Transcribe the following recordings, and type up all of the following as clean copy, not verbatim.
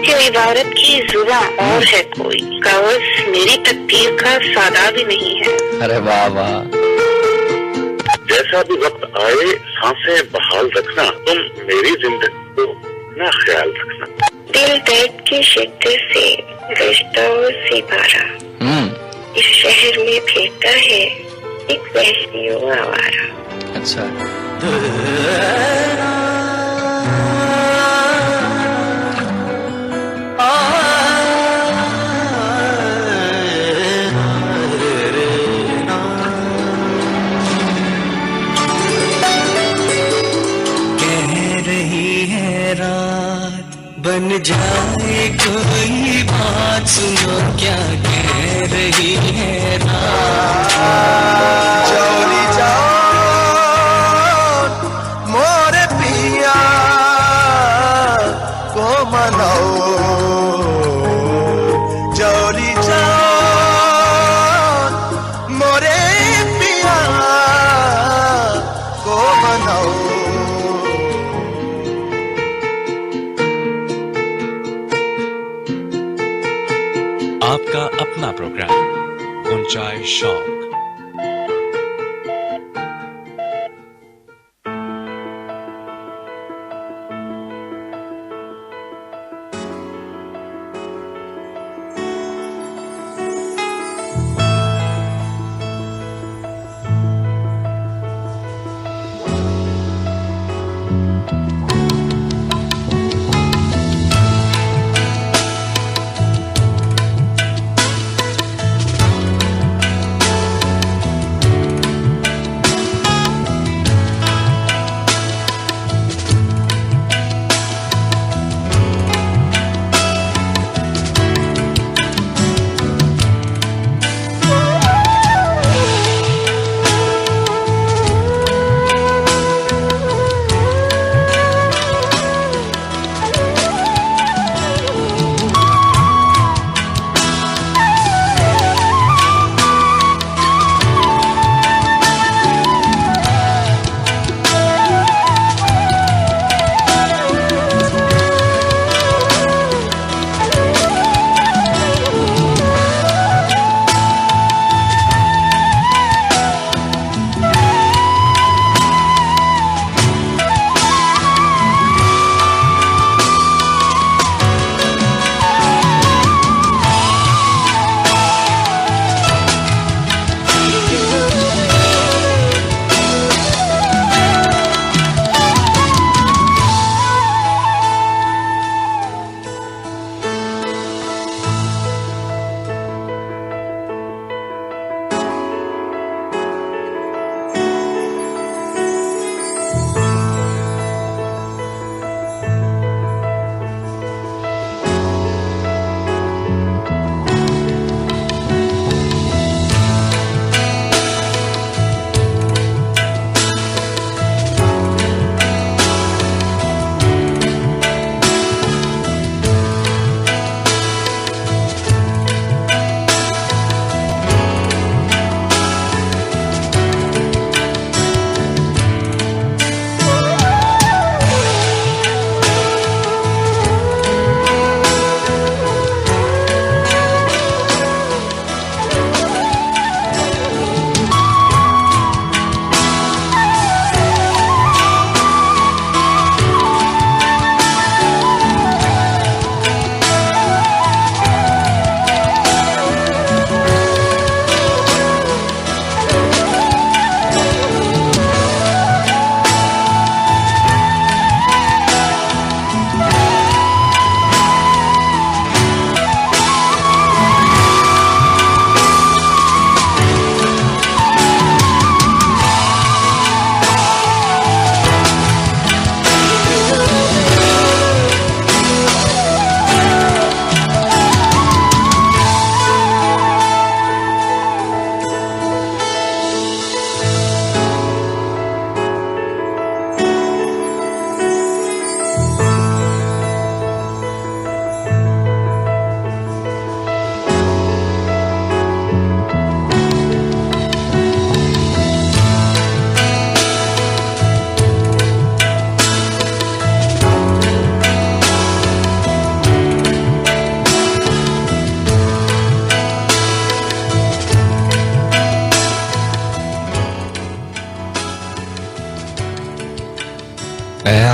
कि इबारत की जुबां और है कोई, कागज मेरी तकदीर का सादा भी नहीं है। अरे वाह वाह। जैसा भी वक्त आए सांसें बहाल रखना, तुम मेरी जिंदगी को ना ख्याल रखना। दिल दर्द की शिद्दत से रिश्तों से भरा, इस शहर में फिरता है एक वहशी आवारा। अच्छा। बन जाए कोई बात, सुनो क्या कह रही है रात। चौरी जाओ मोरे पिया को मनाओ, चौरी जाओ मोरे पिया को मनाओ। आपका अपना प्रोग्राम ऊंचाई शौक।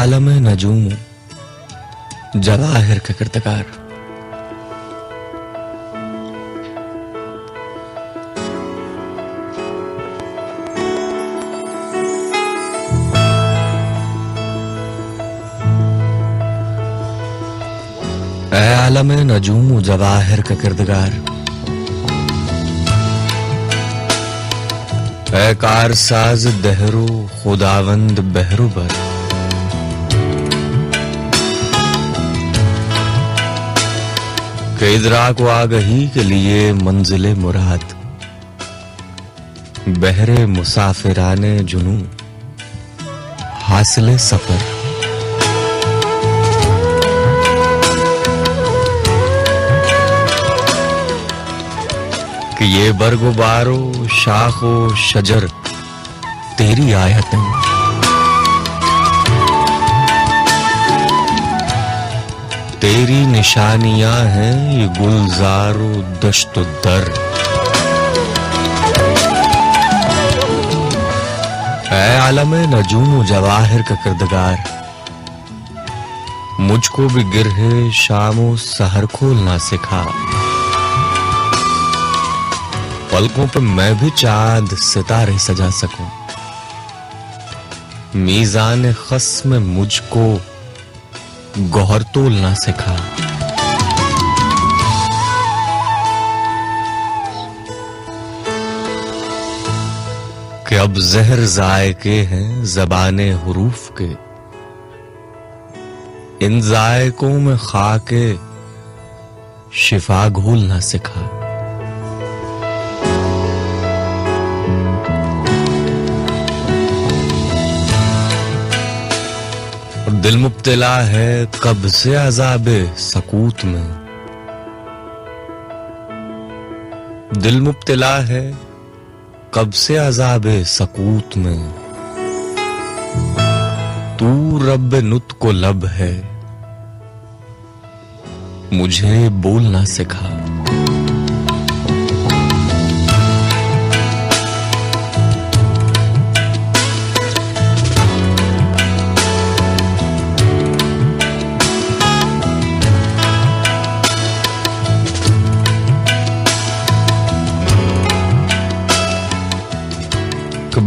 आलम नजूम जवाहिर का किरदार। ऐ आलम नजूम जवाहिर का किरदार, ऐ कारसाज दहरो खुदावंद बहरुबर, के इदराक व आगही के लिए मंजिले मुराद, बहरे मुसाफिराने जुनू हासिले सफर। कि ये बरगुबारो शाखो शजर तेरी आयतें, तेरी निशानियां हैं ये गुलजारो दश्तो दर। ऐ आलम नजूम जवाहिर का किरदार, मुझको भी गिरहे शामो सहर खोलना सिखा, पलकों पे मैं भी चांद सितारे सजा सकूं, मीज़ान खस में मुझको गौहर तोलना सिखा। कि अब जहर जायके हैं ज़बाने हुरूफ के, इन जायकों में खाके शिफा घोलना सिखा। दिल मुब्तला है कब से अज़ाबे सकूत में, दिल मुब्तला है कब से अज़ाबे सकूत में, तू रब नुत को लब है मुझे बोलना सिखा।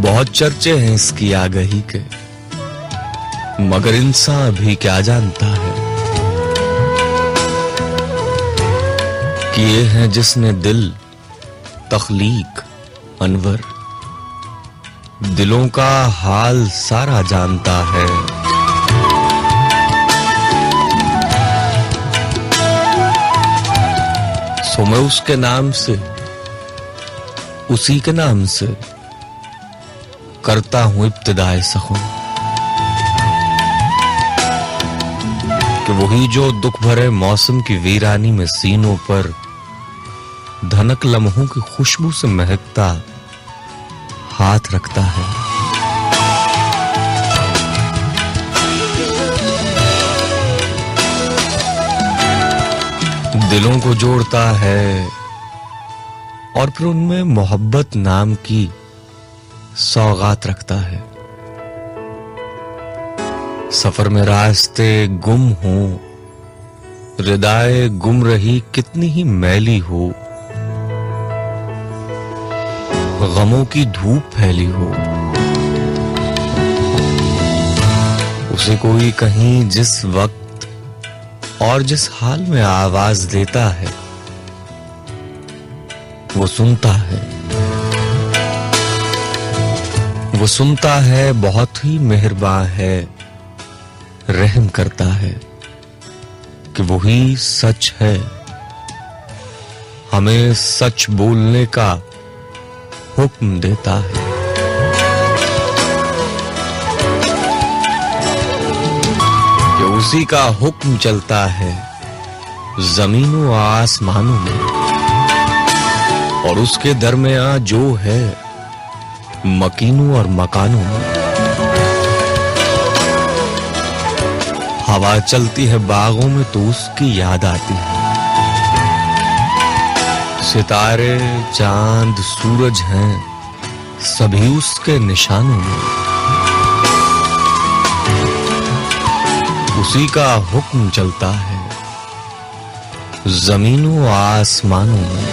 बहुत चर्चे हैं इसकी आगही के, मगर इंसान भी क्या जानता है कि ये है जिसने दिल तख्लीक अनवर, दिलों का हाल सारा जानता है। सो मैं उसके नाम से, उसी के नाम से करता हूं इब्तिदाए सखुन, कि वही जो दुख भरे मौसम की वीरानी में सीनों पर धनक लम्हों की खुशबू से महकता हाथ रखता है। दिलों को जोड़ता है और फिर उनमें मोहब्बत नाम की सौगात रखता है। सफर में रास्ते गुम हो, रिदाए गुम रही कितनी ही मैली हो, गमों की धूप फैली हो, उसे कोई कहीं जिस वक्त और जिस हाल में आवाज देता है वो सुनता है। वो सुनता है, बहुत ही मेहरबान है, रहम करता है, कि वही सच है, हमें सच बोलने का हुक्म देता है। कि उसी का हुक्म चलता है जमीनों आसमानों में, और उसके दरमियान जो है मकीनों और मकानों में। हवा चलती है बागों में तो उसकी याद आती है, सितारे चांद सूरज हैं सभी उसके निशानों में। उसी का हुक्म चलता है जमीनों आसमानों में।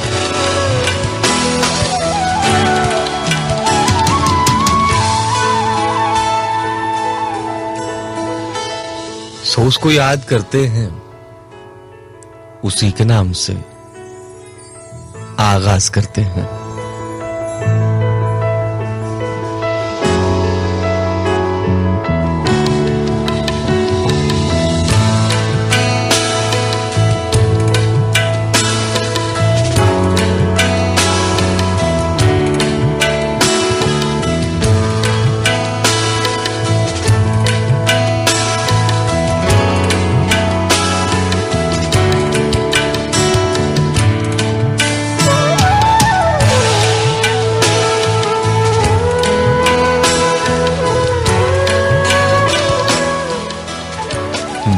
सो उसको याद करते हैं, उसी के नाम से आगाज करते हैं।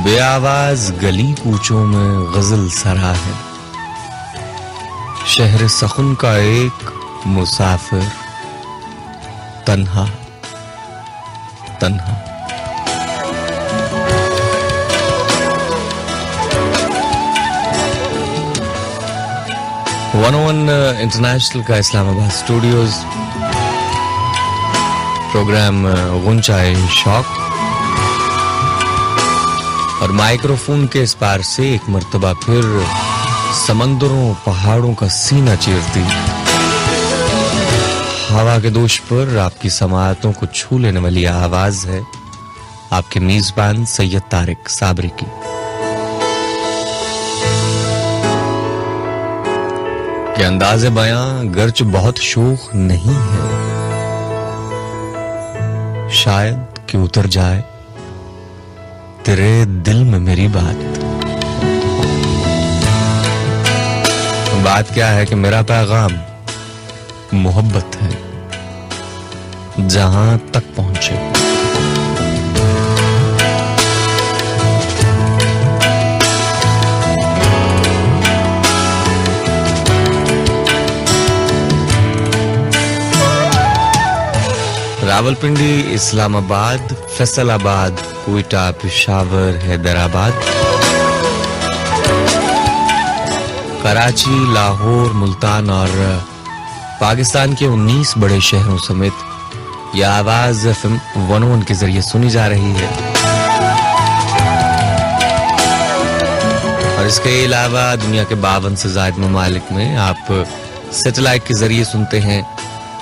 बेआवाज गली कूचों में गजल सरा है, शहर सखुन का एक मुसाफिर तन्हा तन्हा। वन इंटरनेशनल का इस्लामाबाद स्टूडियोज प्रोग्राम गुंचाए शौक, और माइक्रोफोन के इस पार से एक मर्तबा फिर समंदरों पहाड़ों का सीना चीरती हवा के दोष पर आपकी समाअतों को छू लेने वाली आवाज है आपके मेजबान सैयद तारिक साबरी की। कि अंदाज़े बयां गर्च बहुत शोख नहीं है, शायद कि उतर जाए तेरे दिल में मेरी बात क्या है कि मेरा पैगाम मोहब्बत है जहां तक पहुंचे। रावलपिंडी, इस्लामाबाद, फैसलाबाद, कोयटा, पेशावर, हैदराबाद, कराची, लाहौर, मुल्तान और पाकिस्तान के 19 बड़े शहरों समेत यह आवाज FM 101 के जरिए सुनी जा रही है। और इसके अलावा दुनिया के 52 से ज्यादा ममालिक में आप सैटेलाइट के जरिए सुनते हैं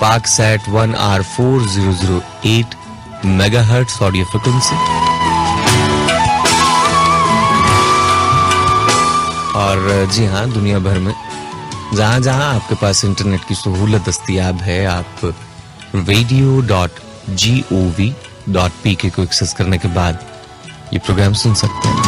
Paksat 1R4008 megahertz audio frequency. और जी हाँ, दुनिया भर में जहां जहां आपके पास इंटरनेट की सहूलत दस्तयाब है, आप radio.gov.pk को एक्सेस करने के बाद ये प्रोग्राम सुन सकते हैं।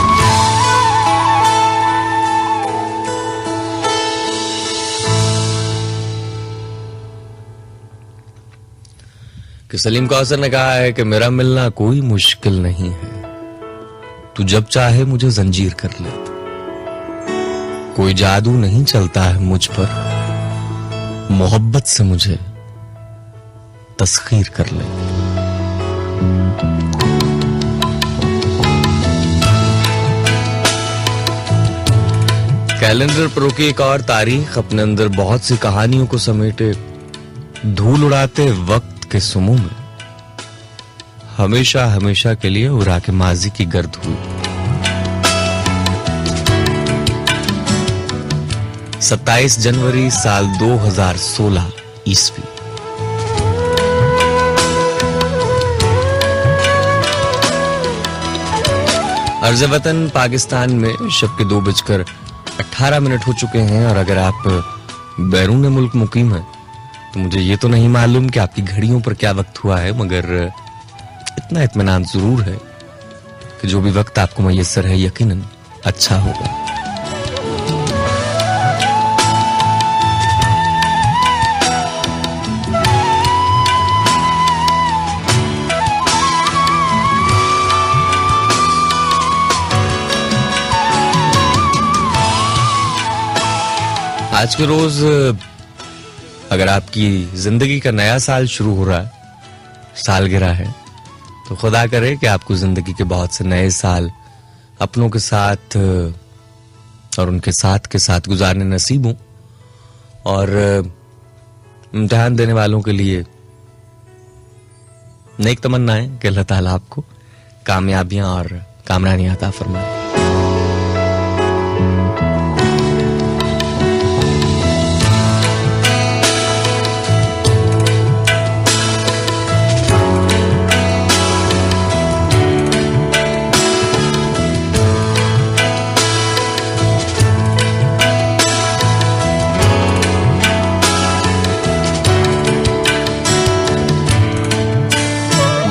कि सलीम कौसर ने कहा है कि मेरा मिलना कोई मुश्किल नहीं है, तू जब चाहे मुझे जंजीर कर ले, कोई जादू नहीं चलता है मुझ पर, मोहब्बत से मुझे तस्खीर कर ले। कैलेंडर प्रो की एक और तारीख अपने अंदर बहुत सी कहानियों को समेटे धूल उड़ाते वक्त के सुमों में हमेशा हमेशा के लिए उड़ा के माजी की गर्द हुई। 27 जनवरी साल 2016 ईस्वी। अर्ज़ वतन पाकिस्तान में शब के 2:18 हो चुके हैं। और अगर आप बैरून मुल्क मुकीम हैं तो मुझे ये तो नहीं मालूम कि आपकी घड़ियों पर क्या वक्त हुआ है, मगर इतना इत्मीनान जरूर है कि जो भी वक्त आपको मयस्सर है यकीनन अच्छा होगा। आज के रोज अगर आपकी जिंदगी का नया साल शुरू हो रहा है, सालगिरह है, तो खुदा करे कि आपको जिंदगी के बहुत से नए साल अपनों के साथ और उनके साथ के साथ गुजारने नसीब हों, और इम्तिहान देने वालों के लिए नेक तमन्नाएं कि अल्लाह ताला आपको कामयाबियां और कामरानियां अता फरमाए।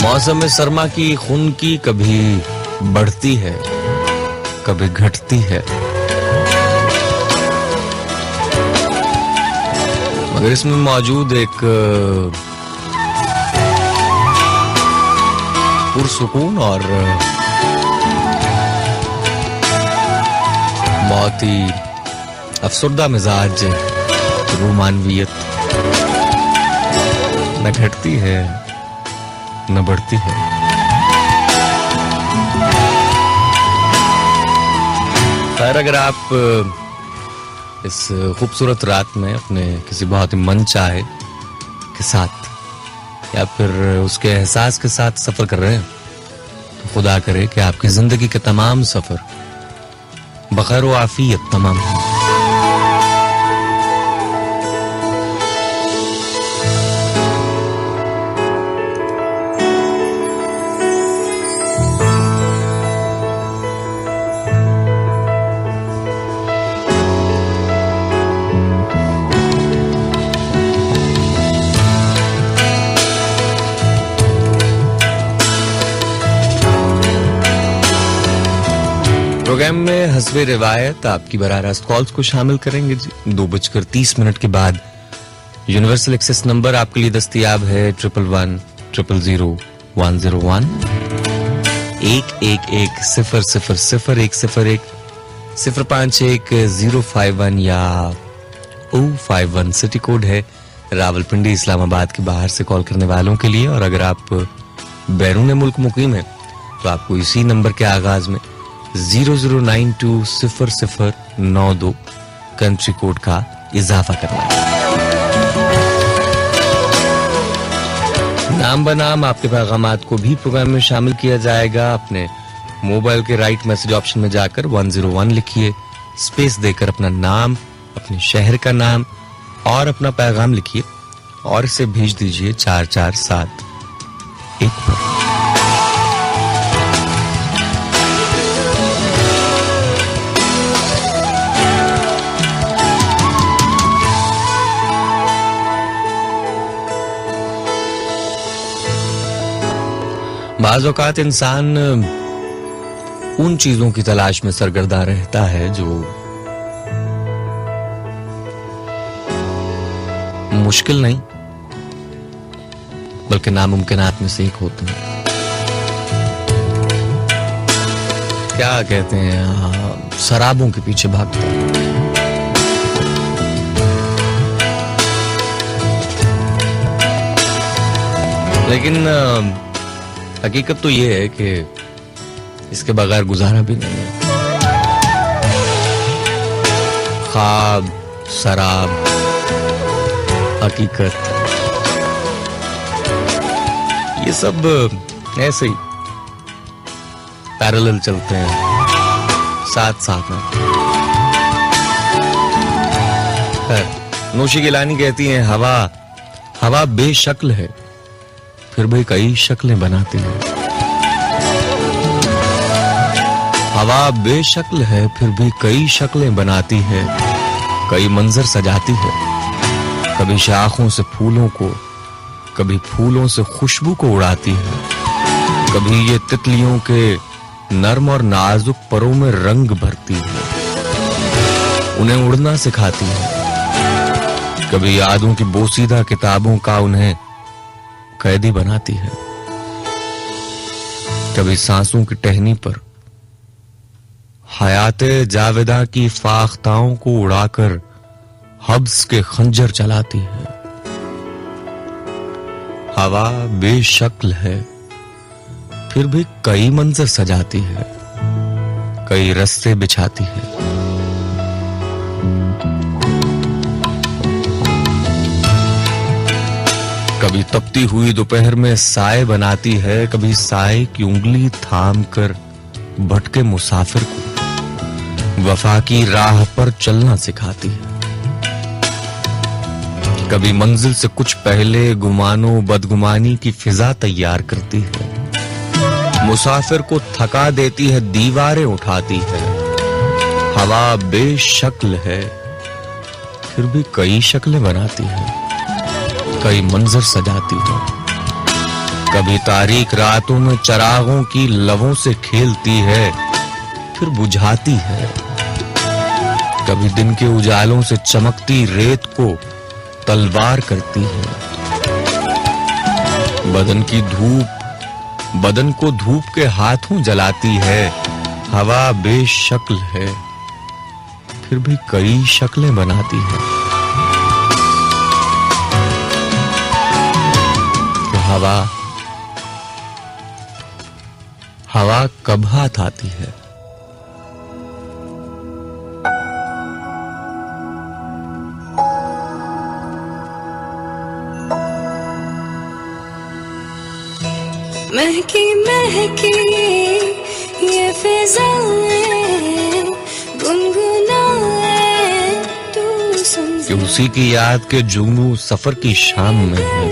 मौसम सरमा की खून की कभी बढ़ती है कभी घटती है, मगर इसमें मौजूद एक पुरसुकून और बहुत ही अफसरदा मिजाज रोमानवियत न घटती है न बढ़ती है। खैर, अगर आप इस खूबसूरत रात में अपने किसी बहुत ही मनचाहे के साथ या फिर उसके एहसास के साथ सफर कर रहे हैं, तो खुदा करे कि आपकी जिंदगी के तमाम सफर बखैर व आफियत तमाम हो। प्रोग्राम में हस्बे रिवायत आपकी बराह कॉल्स को शामिल करेंगे जी। 2:30 के बाद यूनिवर्सल एक्सेस नंबर आपके लिए दस्तयाब है 11100101 111000101 051 या 051 सिटी कोड है रावलपिंडी इस्लामाबाद के बाहर से कॉल करने वालों के लिए। और अगर आप बैरून मुल्क मुकीम हैं तो आपको इसी नंबर के आगाज में 00920092 कंट्री कोड का इजाफा करना है। नाम बनाम आपके पैगामात को भी प्रोग्राम में शामिल किया जाएगा। अपने मोबाइल के राइट मैसेज ऑप्शन में जाकर 101 लिखिए, स्पेस देकर अपना नाम, अपने शहर का नाम और अपना पैगाम लिखिए और इसे भेज दीजिए 4471 पर। बाज़ औक़ात इंसान उन चीजों की तलाश में सरगर्दा रहता है जो मुश्किल नहीं बल्कि नामुमकिनात में से एक होती है। क्या कहते हैं, शराबों के पीछे भागता है। लेकिन हकीकत तो ये है कि इसके बगैर गुजारा भी नहीं है। ख्वाब, शराब, हकीकत, ये सब ऐसे ही पैरेलल चलते हैं साथ साथ में। नौशी गिलानी कहती हैं, हवा बेशक्ल है फिर भी कई शक्लें बनाती है। हवा बेशक्ल है फिर भी कई शक्लें बनाती है, कई मंजर सजाती है। कभी शाखों से फूलों को, कभी फूलों से खुशबू को उड़ाती है। कभी ये तितलियों के नर्म और नाजुक परों में रंग भरती है, उन्हें उड़ना सिखाती है। कभी यादों की बोसीदा किताबों का उन्हें कैदी बनाती है। कभी सांसों की टहनी पर हयाते जावेदा की फाख्ताओं को उड़ाकर हब्स के खंजर चलाती है। हवा बेशक्ल है फिर भी कई मंजर सजाती है, कई रास्ते बिछाती है। कभी तपती हुई दोपहर में साए बनाती है, कभी साए की उंगली थाम कर भटके मुसाफिर को वफा की राह पर चलना सिखाती है। कभी मंजिल से कुछ पहले गुमानो बदगुमानी की फिजा तैयार करती है। मुसाफिर को थका देती है, दीवारें उठाती है। हवा बेशक्ल है, फिर भी कई शक्लें बनाती है, कई मंजर सजाती है। कभी तारीक रातों में चरागों की लवों से खेलती है, फिर बुझाती है। कभी दिन के उजालों से चमकती रेत को तलवार करती है। बदन को धूप के हाथों जलाती है। हवा बेशक्ल है, फिर भी कई शक्लें बनाती है। तो हवा कब हाथ आती है? महकी महकी ये फिजाएं गुनगुनाए तू समझे। कि उसी की याद के जुगनू सफर की शाम में है।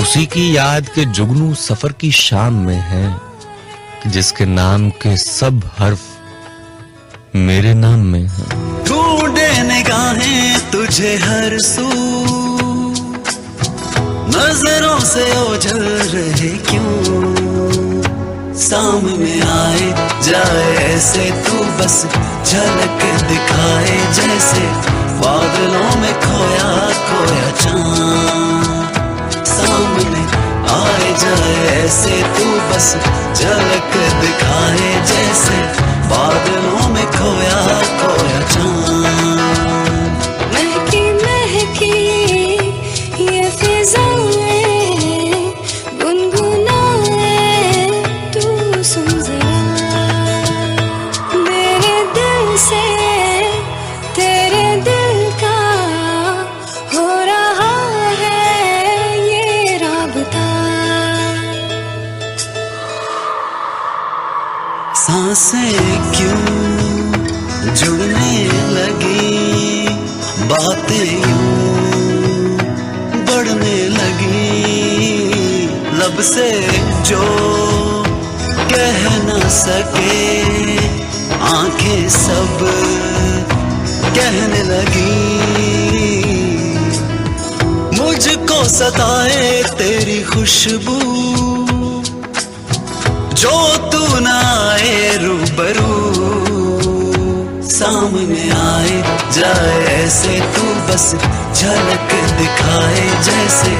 उसी की याद के जुगनू सफर की शाम में है, कि जिसके नाम के सब हर्फ मेरे नाम में है। ढूंढे निगाहें तुझे हर सू, नजरों से ओझल रहे क्यों। सामने आए जाए ऐसे तू बस झलक दिखाए, जैसे बादलों में खोया खोया चांद। सामने आए जाए ऐसे तू बस झलक दिखाए, जैसे बादलों में खोया खोया चांद। महकी महकी ये फिजाएं गुनगुनाए तू सुन जरा। मेरे दिल से तेरे दिल का हो रहा है ये राबता। सांसें क्यों जुड़ने लगी, बातें यूं बढ़ने लगी। लब से जो कह न सके, आंखें सब कहने लगी। मुझको सताए तेरी खुशबू, जो तू ना आए रूबरू। सामने आए जाए ऐसे तू बस झलक दिखाए, जैसे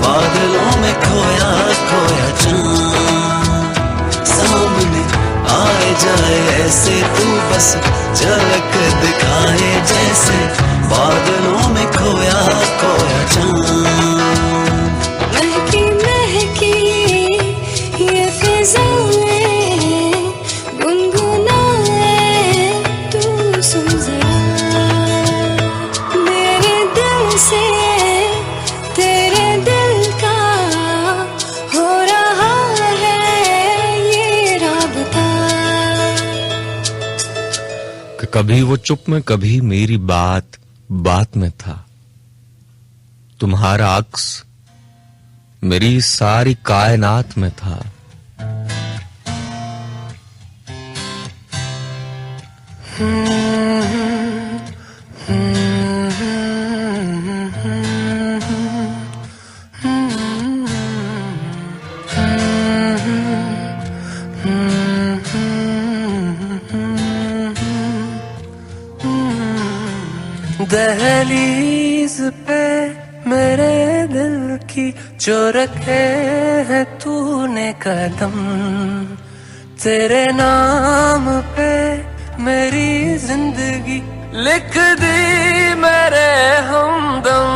बादलों में खोया खोया चांद। सामने आए जाए ऐसे तू बस झलक दिखाए, जैसे बादलों में खोया खोया चांद। महकी महकी ये फिजाएं गुनगुनाए तू सुन जरा। मेरे दिल से तेरे दिल का हो रहा है ये राबता। कि कभी वो चुप में, कभी मेरी बात बात में था। तुम्हारा अक्स मेरी सारी कायनात में था। दहलीज पे मेरे दिल की जो रखे है तूने कदम, तेरे नाम पे मेरी जिंदगी लिख दी मेरे हमदम।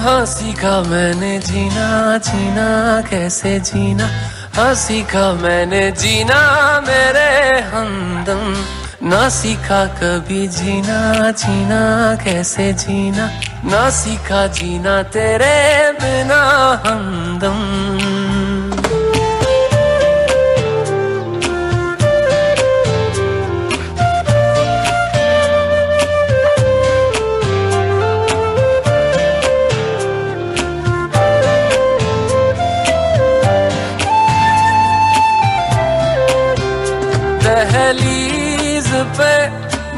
हाँ सीखा मैंने जीना, जीना कैसे जीना हाँ सीखा मैंने जीना मेरे हमदम, ना सीखा कभी जीना, जीना कैसे जीना, ना सीखा जीना तेरे बिना हमदम। दहलीज पे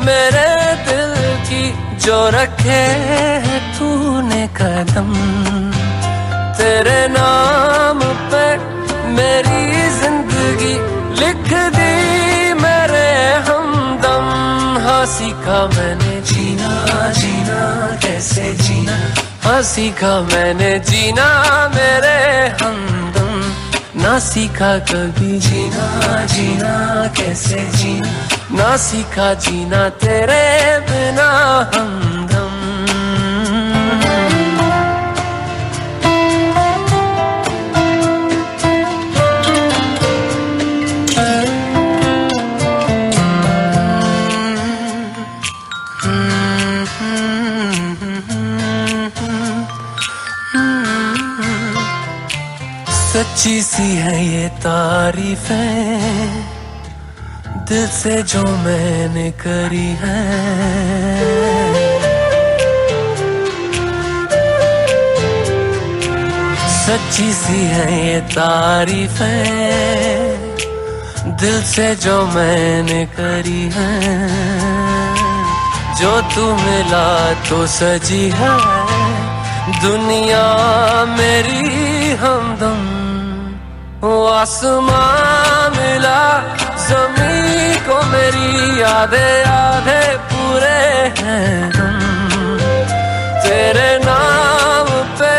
मेरे दिल की जो रखे है तूने कदम, तेरे नाम पे मेरी जिंदगी लिख दी मेरे हमदम। हाँ सीखा मैंने जीना, जीना कैसे जीना, हाँ सीखा मैंने जीना मेरे हमदम, ना सीखा कभी जीना, जीना कैसे जीना, ना सीखा जीना तेरे बिना हमदम। सच्ची सी है ये तारीफें दिल से जो मैंने करी है, सच्ची सी है ये तारीफें दिल से जो मैंने करी है। जो तू मिला तो सजी है दुनिया मेरी हमदम, वो आसमां मिला ज़मीं को मेरी आधे आधे पूरे हैं हम, तेरे नाम पे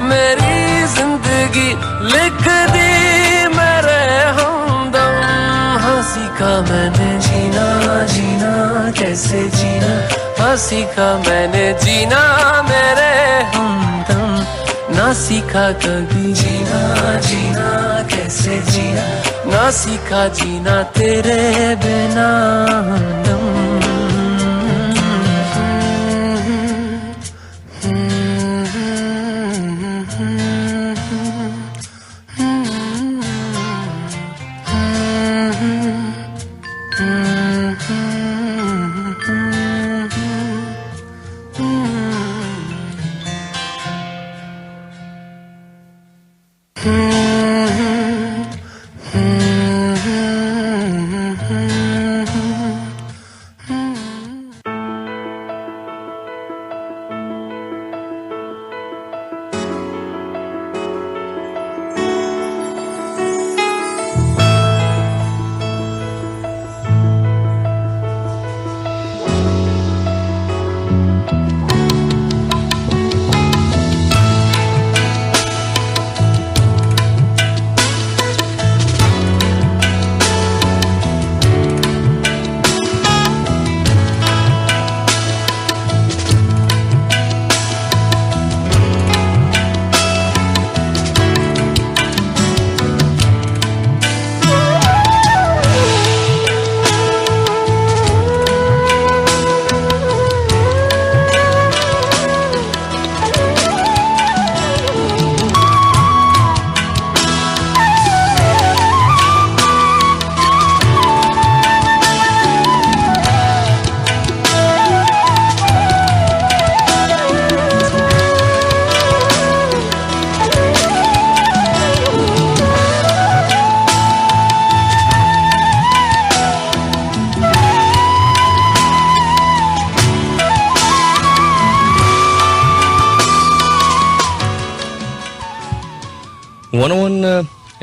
मेरी जिंदगी लिख दी मेरे हमदम। हाँ सीखा मैंने जीना, जीना कैसे जीना, हाँ सीखा मैंने जीना मेरे हमदम, ना सीखा कभी जीना, जीना कैसे जीना, ना सीखा जीना तेरे बिना हमदम।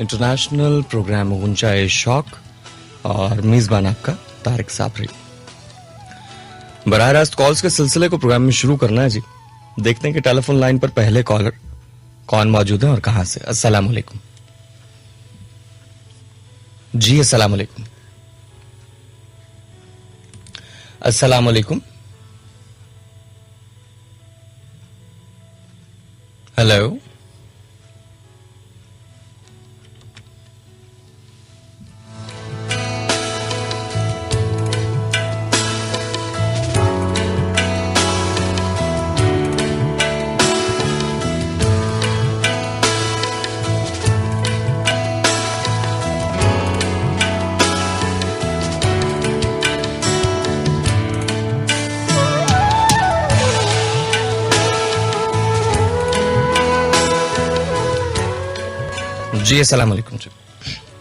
इंटरनेशनल प्रोग्राम ऊंचाई शौक और मेजबान आपका तारिक साबरी। बराह रास्त कॉल्स के सिलसिले को प्रोग्राम में शुरू करना है जी। देखते हैं कि टेलीफोन लाइन पर पहले कॉलर कौन मौजूद है और कहां से। अस्सलाम वालेकुम जी। अस्सलाम वालेकुम। अस्सलाम वालेकुम। हेलो जी अस्सलाम वालेकुम जी।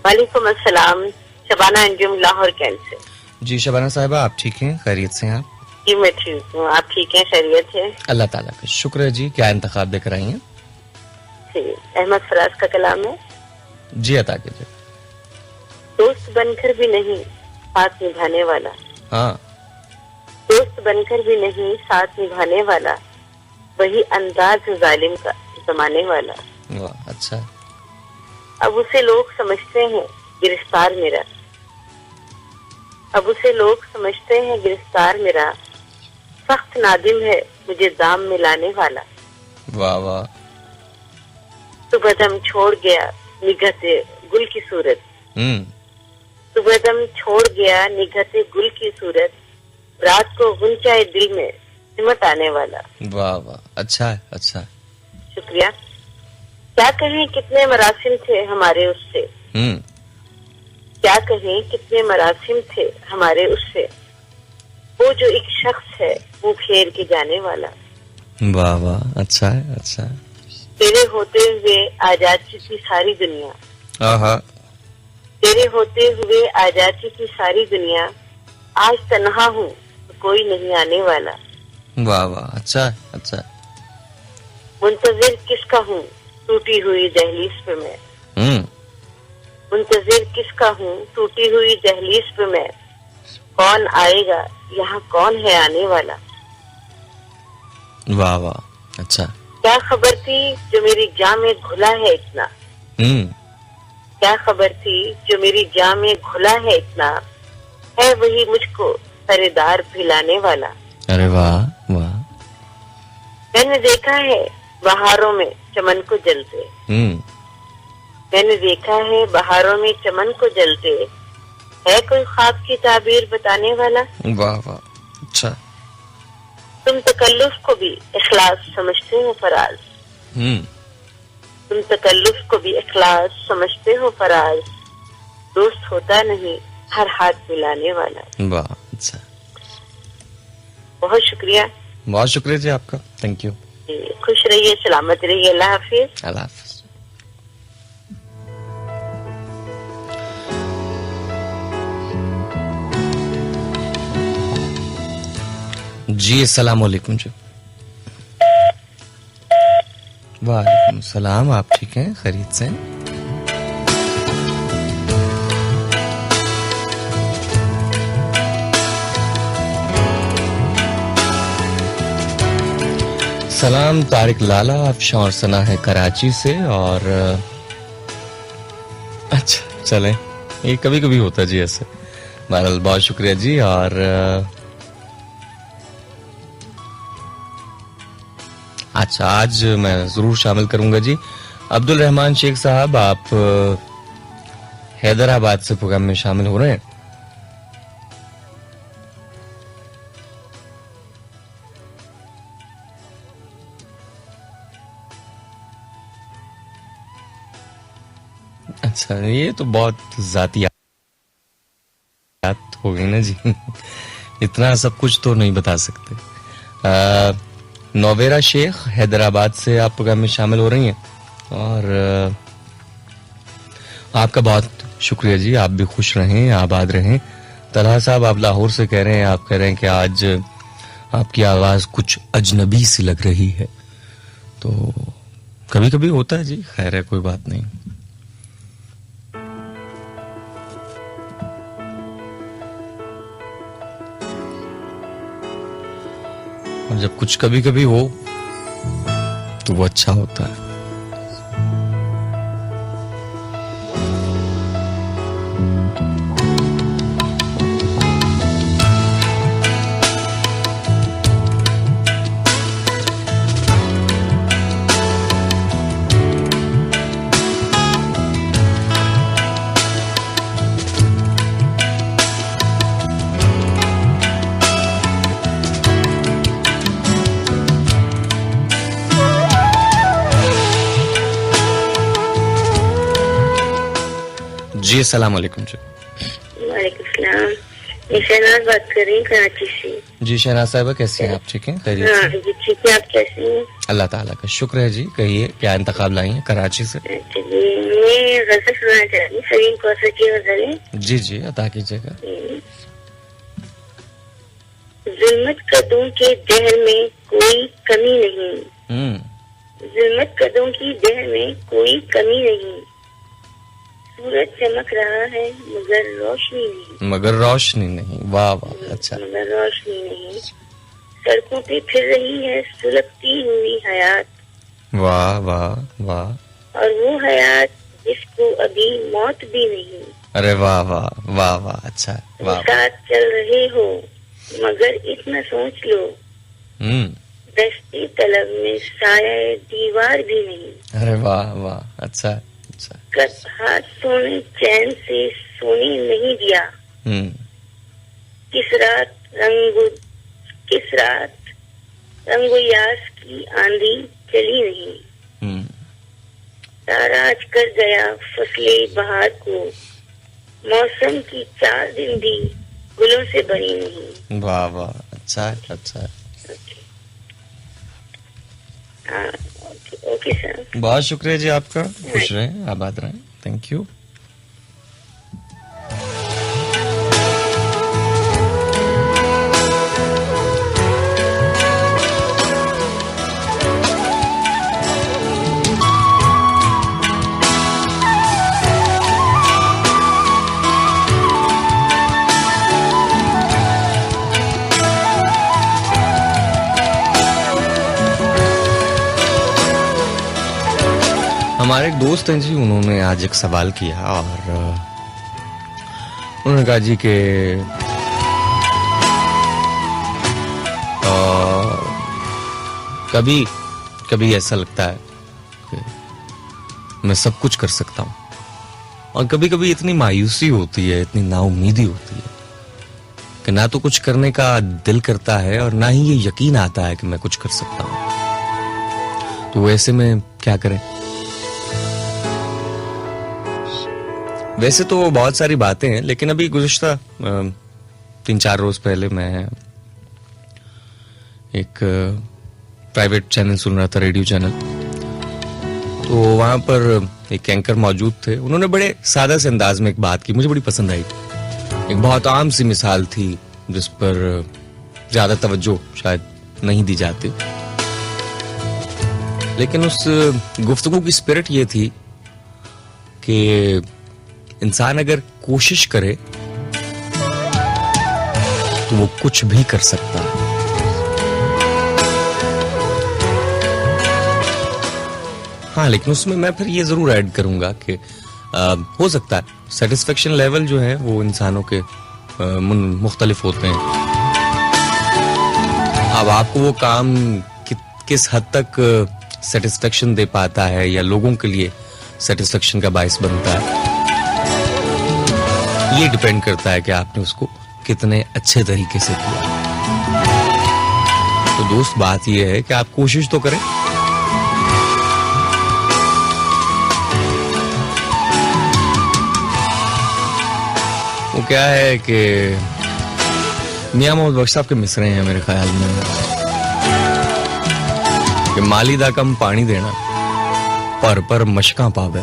वालेकुम अस्सलाम। शबाना अंजुम लाहौर कैंट से। जी शबाना साहिबा, आप ठीक हैं? खैरियत से हैं आप? जी मैं ठीक हूँ, आप ठीक हैं? खैरियत है? अल्लाह ताला का शुक्र है जी। क्या इंतखाब देकर आई हैं? जी, अहमद फराज का कलाम है। जी अता कीजिए। दोस्त बनकर भी नहीं साथ निभाने वाला, हाँ, दोस्त बनकर भी नहीं साथ निभाने वाला, वही अंदाज जालिम का जमाने वाला। वाह अच्छा है। अब उसे लोग समझते हैं गिरफ्तार मेरा, अब उसे लोग समझते हैं गिरफ्तार मेरा, सख्त नादिम है मुझे दाम में लाने वाला। वाह वाह। सुबह दम छोड़ गया निगहते गुल की सूरत, सुबह दम छोड़ गया निगहते गुल की सूरत, रात को गुंचाए दिल में सिमट आने वाला। वाह वाह, अच्छा है अच्छा है। शुक्रिया। क्या कहें कितने मरासिम थे हमारे उससे, क्या कहें कितने मरासिम थे हमारे उससे, वो जो एक शख्स है मुंह फेर के जाने वाला। वाह वाह, अच्छा है अच्छा है। तेरे होते हुए आ जाती थी सारी दुनिया, आहा, तेरे होते हुए आ जाती थी सारी दुनिया, आज तन्हा हूँ तो कोई नहीं आने वाला। वाह वाह, अच्छा है अच्छा है। मुंतजिर किसका हूँ टूटी हुई दहलीज पे मैं, मुंतजिर किसका हूँ टूटी हुई दहलीज पे मैं, कौन आएगा यहाँ कौन है आने वाला। वाह वाह, अच्छा। क्या खबर थी जो मेरी जाँ में घुला है इतना, क्या खबर थी जो मेरी जाँ में घुला है इतना, है वही मुझको खरीदार भिलाने वाला। अरे वाह वाह। मैंने देखा है बहारों में चमन को जलते, मैंने देखा है बहारों में चमन को जलते, है कोई ख्वाब की ताबीर बताने वाला। वाह वाह, अच्छा। तुम तकल्लुफ को भी इखलास समझते हो फराज, तुम तकल्लुफ को भी इखलास समझते हो फराज, दोस्त होता नहीं हर हाथ मिलाने वाला। वाह अच्छा। बहुत शुक्रिया। बहुत शुक्रिया जी आपका, थैंक यू। खुश रहिए, सलामत रहिए, अल्लाह हाफिज। अल्लाह हाफिज। जी अस्सलाम वालेकुम जी। वालेकुम सलाम, आप ठीक हैं? खैरियत से हैं? सलाम तारिक लाला, आप शौर सना है कराची से। और अच्छा चलें, ये कभी कभी होता है जी ऐसे। बहरहाल बहुत शुक्रिया जी। और अच्छा, आज मैं जरूर शामिल करूंगा जी। अब्दुल रहमान शेख साहब, आप हैदराबाद से प्रोग्राम में शामिल हो रहे हैं। अच्छा, ये तो बहुत जाती बात हो गई ना जी। इतना सब कुछ तो नहीं बता सकते। नौवेरा शेख हैदराबाद से आप प्रोग्राम में शामिल हो रही हैं। और आपका बहुत शुक्रिया जी, आप भी खुश रहें, आबाद रहें। तलहा साहब, आप लाहौर से कह रहे हैं, आप कह रहे हैं कि आज आपकी आवाज कुछ अजनबी सी लग रही है। तो कभी कभी होता है जी, खैर है, कोई बात नहीं। और जब कुछ कभी कभी हो तो वो अच्छा होता है। जी अस्सलाम वालेकुम जी। वालेकुम सलाम। मैं शहनाज बात कर रही हूँ कराची से। जी शहनाज साहिबा, कैसी हैं आप? ठीक हैं, खैरियत हाँ से? जी ठीक है, आप कैसे हैं? अल्लाह ताला का शुक्र है जी। कहिए क्या इंतखाब लाई हैं कराची से? चलिए मैं गजल सुनाना चाहती हूँ, फरीन कौसर की गजल है। जी जी अदा कीजिएगा। जुल्मत कदों के दहर में कोई कमी नहीं, जुल्मत कदों की दहर में कोई कमी नहीं, सूरज चमक रहा है मगर रोशनी नहीं, मगर रोशनी नहीं। वाह वाह, अच्छा। मगर रोशनी नहीं, सड़कों पे फिर रही है सुलगती हुई हयात, वाह वाह वाह, और वो हयात जिसको अभी मौत भी नहीं। अरे वाह वाह वाह वाह, अच्छा वाह। साथ चल रहे हो मगर इतना सोच लो, दस्ती तलब में साया दीवार भी नहीं। अरे वाह वाह, अच्छा अच्छा। कब हाथ सोने चैन से सोने नहीं दिया, किस रात रंगो यास की आंधी चली नहीं, तारा आज कर गया फसले बहार को, मौसम की 4 दिन भी गुलों से बनी नहीं। वाह वाह, अच्छा अच्छा। ओके सर, बहुत शुक्रिया जी आपका। खुश रहें, आबाद रहें। Thank you. हमारे एक दोस्त हैं जी, उन्होंने आज एक सवाल किया और उन्होंने कहा जी कि कभी कभी ऐसा लगता है कि मैं सब कुछ कर सकता हूँ, और कभी कभी इतनी मायूसी होती है, इतनी नाउम्मीदी होती है कि ना तो कुछ करने का दिल करता है और ना ही ये यकीन आता है कि मैं कुछ कर सकता हूँ। तो वैसे में क्या करें? वैसे तो बहुत सारी बातें हैं, लेकिन अभी गुज़िश्ता 3-4 रोज पहले मैं एक प्राइवेट चैनल सुन रहा था, रेडियो चैनल। तो वहां पर एक एंकर मौजूद थे, उन्होंने बड़े सादा से अंदाज में एक बात की, मुझे बड़ी पसंद आई। एक बहुत आम सी मिसाल थी जिस पर ज्यादा तवज्जो शायद नहीं दी जाती, लेकिन उस गुफ्तगू की स्पिरिट ये थी कि इंसान अगर कोशिश करे तो वो कुछ भी कर सकता है। हाँ, लेकिन उसमें मैं फिर ये जरूर ऐड करूंगा कि हो सकता है सेटिस्फेक्शन लेवल जो है वो इंसानों के मुख्तलिफ होते हैं। अब आपको वो काम किस हद तक सेटिस्फेक्शन दे पाता है या लोगों के लिए सेटिस्फेक्शन का बायस बनता है, ये डिपेंड करता है कि आपने उसको कितने अच्छे तरीके से किया। तो दोस्त, बात ये है कि आप कोशिश तो करें। वो क्या है कि मियां मोहम्मद बख्श साहब के मिसरे हैं मेरे ख्याल में कि माली दा कम पानी देना पर मशकां पावे,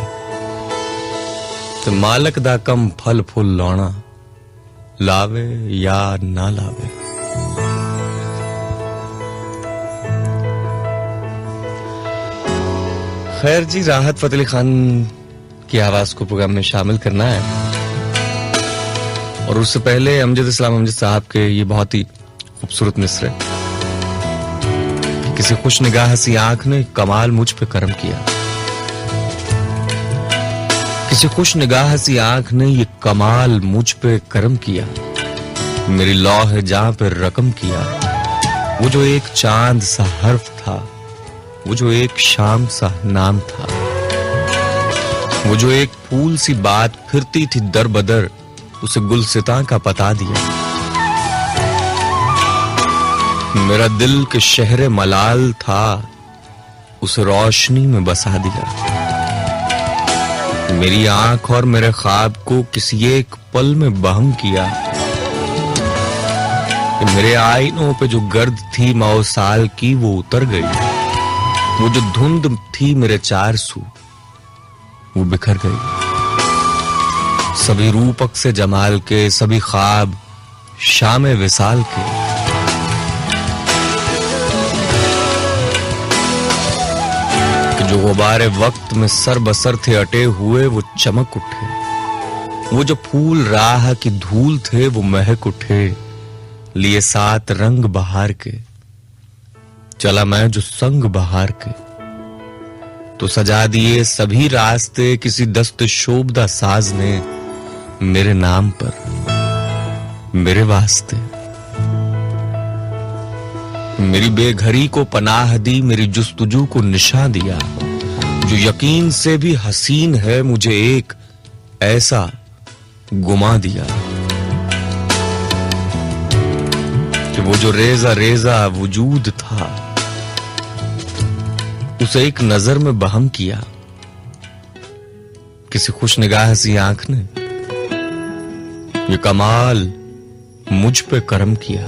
तो मालक दा कम फल फुल लाना लावे या ना लावे। खैर जी, राहत फतेह अली खान की आवाज को प्रोग्राम में शामिल करना है, और उससे पहले अमजद इस्लाम अमजद साहब के ये बहुत ही खूबसूरत मिसरे। किसी खुश निगाह सी आंख ने कमाल मुझ पे करम किया, किसी खुश निगाह सी आंख ने ये कमाल मुझ पे करम किया, मेरी लौह जहां पे रकम किया। वो जो एक चांद सा हर्फ था, वो जो एक शाम सा नाम था, वो जो एक फूल सी बात फिरती थी दर बदर, उसे गुलसितां का पता दिया। मेरा दिल के शहर मलाल था, उसे रोशनी में बसा दिया। मेरी आंख और मेरे ख्वाब को किसी एक पल में बहम किया, कि मेरे आईनों पे जो गर्द थी मौसाल की वो उतर गई, वो जो धुंध थी मेरे चार सू वो बिखर गई। सभी रूपक से जमाल के, सभी ख्वाब शाम विसाल के, कि जो गुबारे वक्त में सर बसर थे अटे हुए वो चमक उठे, वो जो फूल राह की धूल थे वो महक उठे, लिए सात रंग बहार के, चला मैं जो संग बहार के, तो सजा दिए सभी रास्ते किसी दस्त शोभदा साज ने मेरे नाम पर, मेरे वास्ते। मेरी बेघरी को पनाह दी, मेरी जुस्तजू को निशा दिया, जो यकीन से भी हसीन है मुझे एक ऐसा गुमा दिया, कि वो जो रेजा रेजा वजूद था उसे एक नजर में बहम किया, किसी खुश निगाह सी आंख ने ये कमाल मुझ पे करम किया।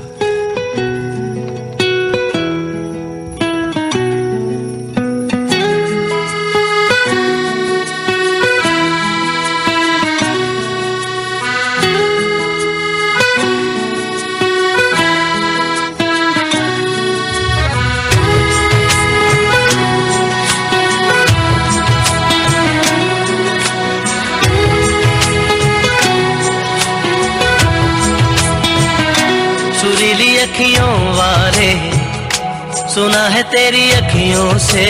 सुरीली अखियों वाले सुना है तेरी अखियों से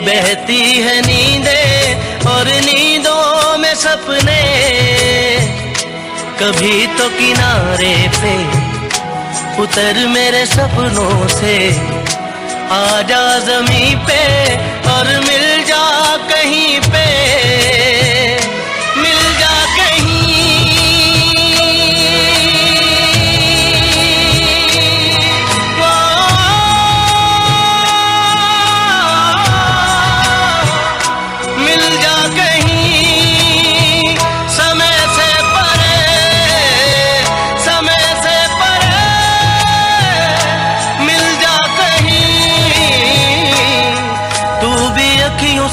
बहती है नींदें और नींदों में सपने, कभी तो किनारे पे उतर मेरे सपनों से, आजा ज़मीं पे और मिल जा कहीं पे, मिल जा कहीं।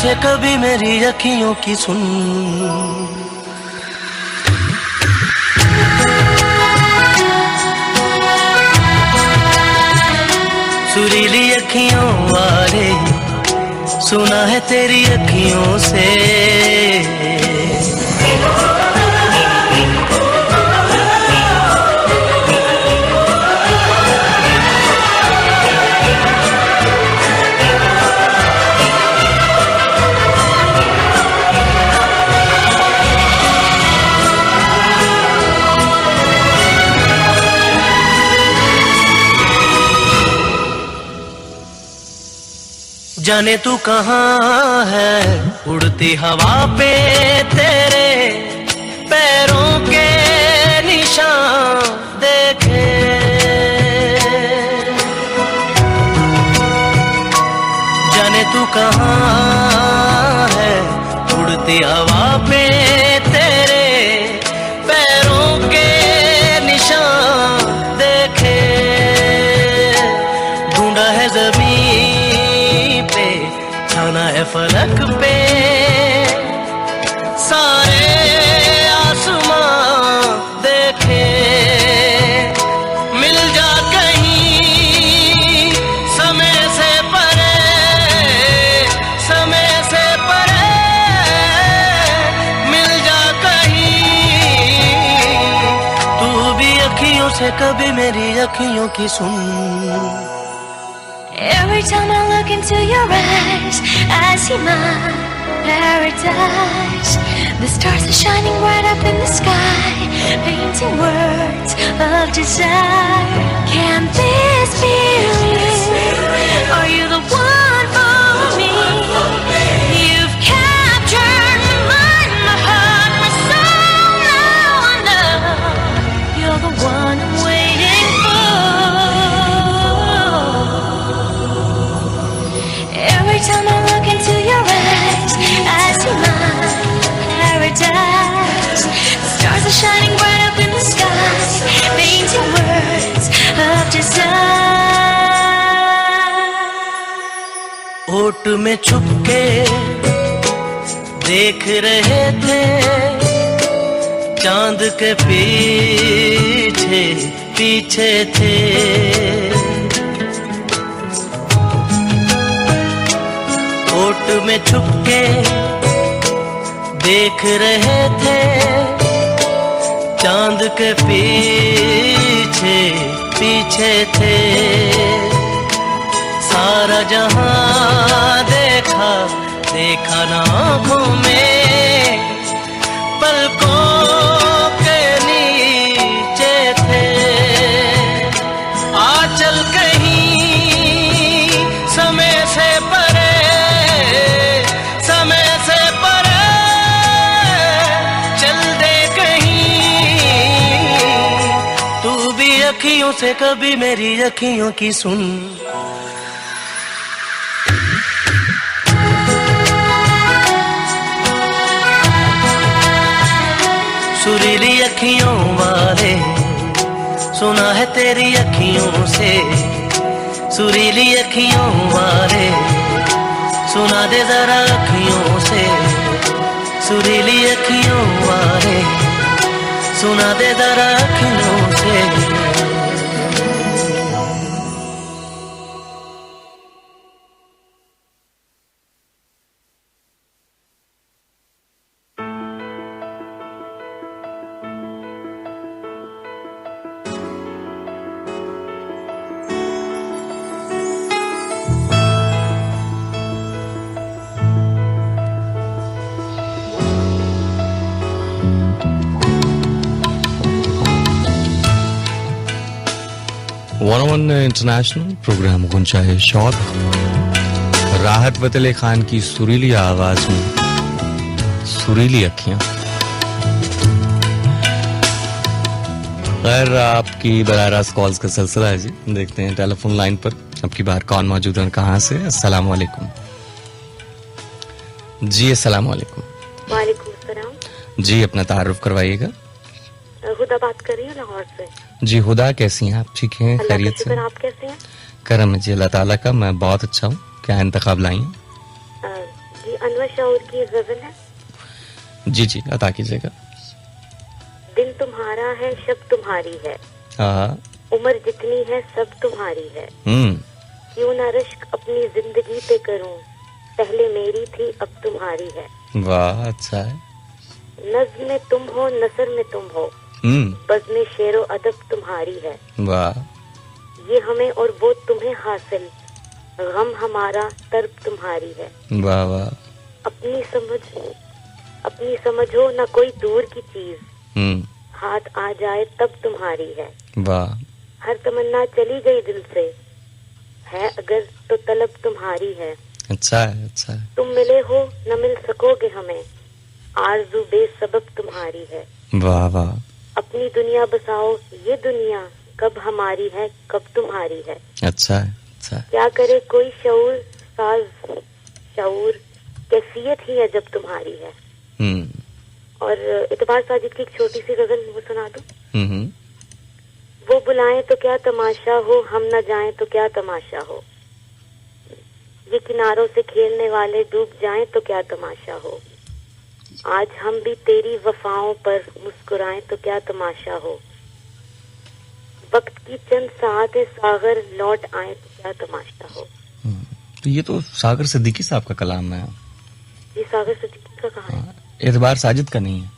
से कभी मेरी अखियों की सुन, सुरीली अखियों वाले सुना है तेरी अखियों से। जाने तू कहाँ है उड़ती हवा पे तेरे पैरों के निशान देखे, जाने तू कहाँ है उड़ती हवा पे तेरे पैरों के निशान देखे, ढूंढा है ज़मीन छाना है फलक पे सारे आसमां देखे, मिल जा कहीं समय से परे, समय से परे, मिल जा कहीं। तू भी अखियों से कभी मेरी अखियों की सुन। Every time I look into your eyes, I see my paradise. The stars are shining bright up in the sky, painting words of desire. Can this be real? Are you the one for me? You've captured my mind, my heart, my soul. Now I know you're the one I'm waiting for. Every time I look into your eyes, I see my paradise. The stars are shining bright up in the sky, painting words ओट में छुप के देख रहे थे, चांद के पीछे पीछे थे। ओट में छुप के देख रहे थे, चांद के पीछे पीछे थे। सारा जहां देखा देखा ना आँखों में, पलकों के नीचे थे। आंचल कहीं समय से परे, समय से परे चल दे कहीं। तू भी अखियों से कभी मेरी अखियों की सुन। सुरीली अखियों वाले सुना है तेरी अखियों से, सुरीली अखियों वाले सुना दे जरा अखियों से, सुरीली अखियों वाले सुना दे जरा अखियों से। वन इंटरनेशनल प्रोग्राम गुंजा है शौक, राहत फतेह अली खान की सुरीली आवाज में सुरीली अखियां। खैर, आपकी बराह रास्त कॉल्स का सिलसिला है जी। देखते हैं टेलीफोन लाइन पर अब की बार कौन मौजूद है, कहाँ से। अस्सलाम वालेकुम जी। अस्सलाम वालेकुम। वालेकुम सलाम जी, अपना तारुफ करवाइएगा। हुदा बात कर रही हूँ लाहौर से। जी हुदा, कैसी हैं आप? ठीक हैं, खैरियत से? आप कैसे हैं? करम है जी अल्लाह ताला का, मैं बहुत अच्छा हूँ। क्या इंतखाब लाई हैं? जी अनवर शाऊर की गजल है। जी जी, अता कीजिएगा। दिन तुम्हारा है, शब तुम्हारी है, उम्र जितनी है सब तुम्हारी है। क्यों ना रश्क अपनी जिंदगी पे करूं, पहले मेरी थी अब तुम्हारी है। वाह, अच्छा है। नज़्म में तुम हो, नसर में तुम हो, बज़्म शेरो अदब तुम्हारी है। वाह। ये हमें और वो तुम्हें हासिल, गम हमारा तर्ब तुम्हारी है। वाह वाह। अपनी समझो ना कोई दूर की चीज, हाथ आ जाए तब तुम्हारी है। वाह। हर तमन्ना चली गई दिल से, है अगर तो तलब तुम्हारी है। अच्छा है, अच्छा है। तुम मिले हो न मिल सकोगे हमें, आरज़ू बेसबब तुम्हारी है। वाह वाह। अपनी दुनिया बसाओ, ये दुनिया कब हमारी है कब तुम्हारी है। अच्छा है, अच्छा है। क्या करे कोई शऊर साज, शऊर कैफियत ही है जब तुम्हारी है। और इतबार साजिद की एक छोटी सी गजल वो सुना दूं। वो बुलाएं तो क्या तमाशा हो, हम न जाएं तो क्या तमाशा हो, ये किनारों से खेलने वाले डूब जाएं तो क्या तमाशा हो। आज हम भी तेरी वफाओं पर मुस्कुराएं तो क्या तमाशा हो, वक्त की चंद साआतें सागर लौट आए तो क्या तमाशा हो। तो ये तो सागर सिद्दीकी साहब का कलाम है। ये सागर सिद्दीकी का कहा है, एतबार साजिद का नहीं है।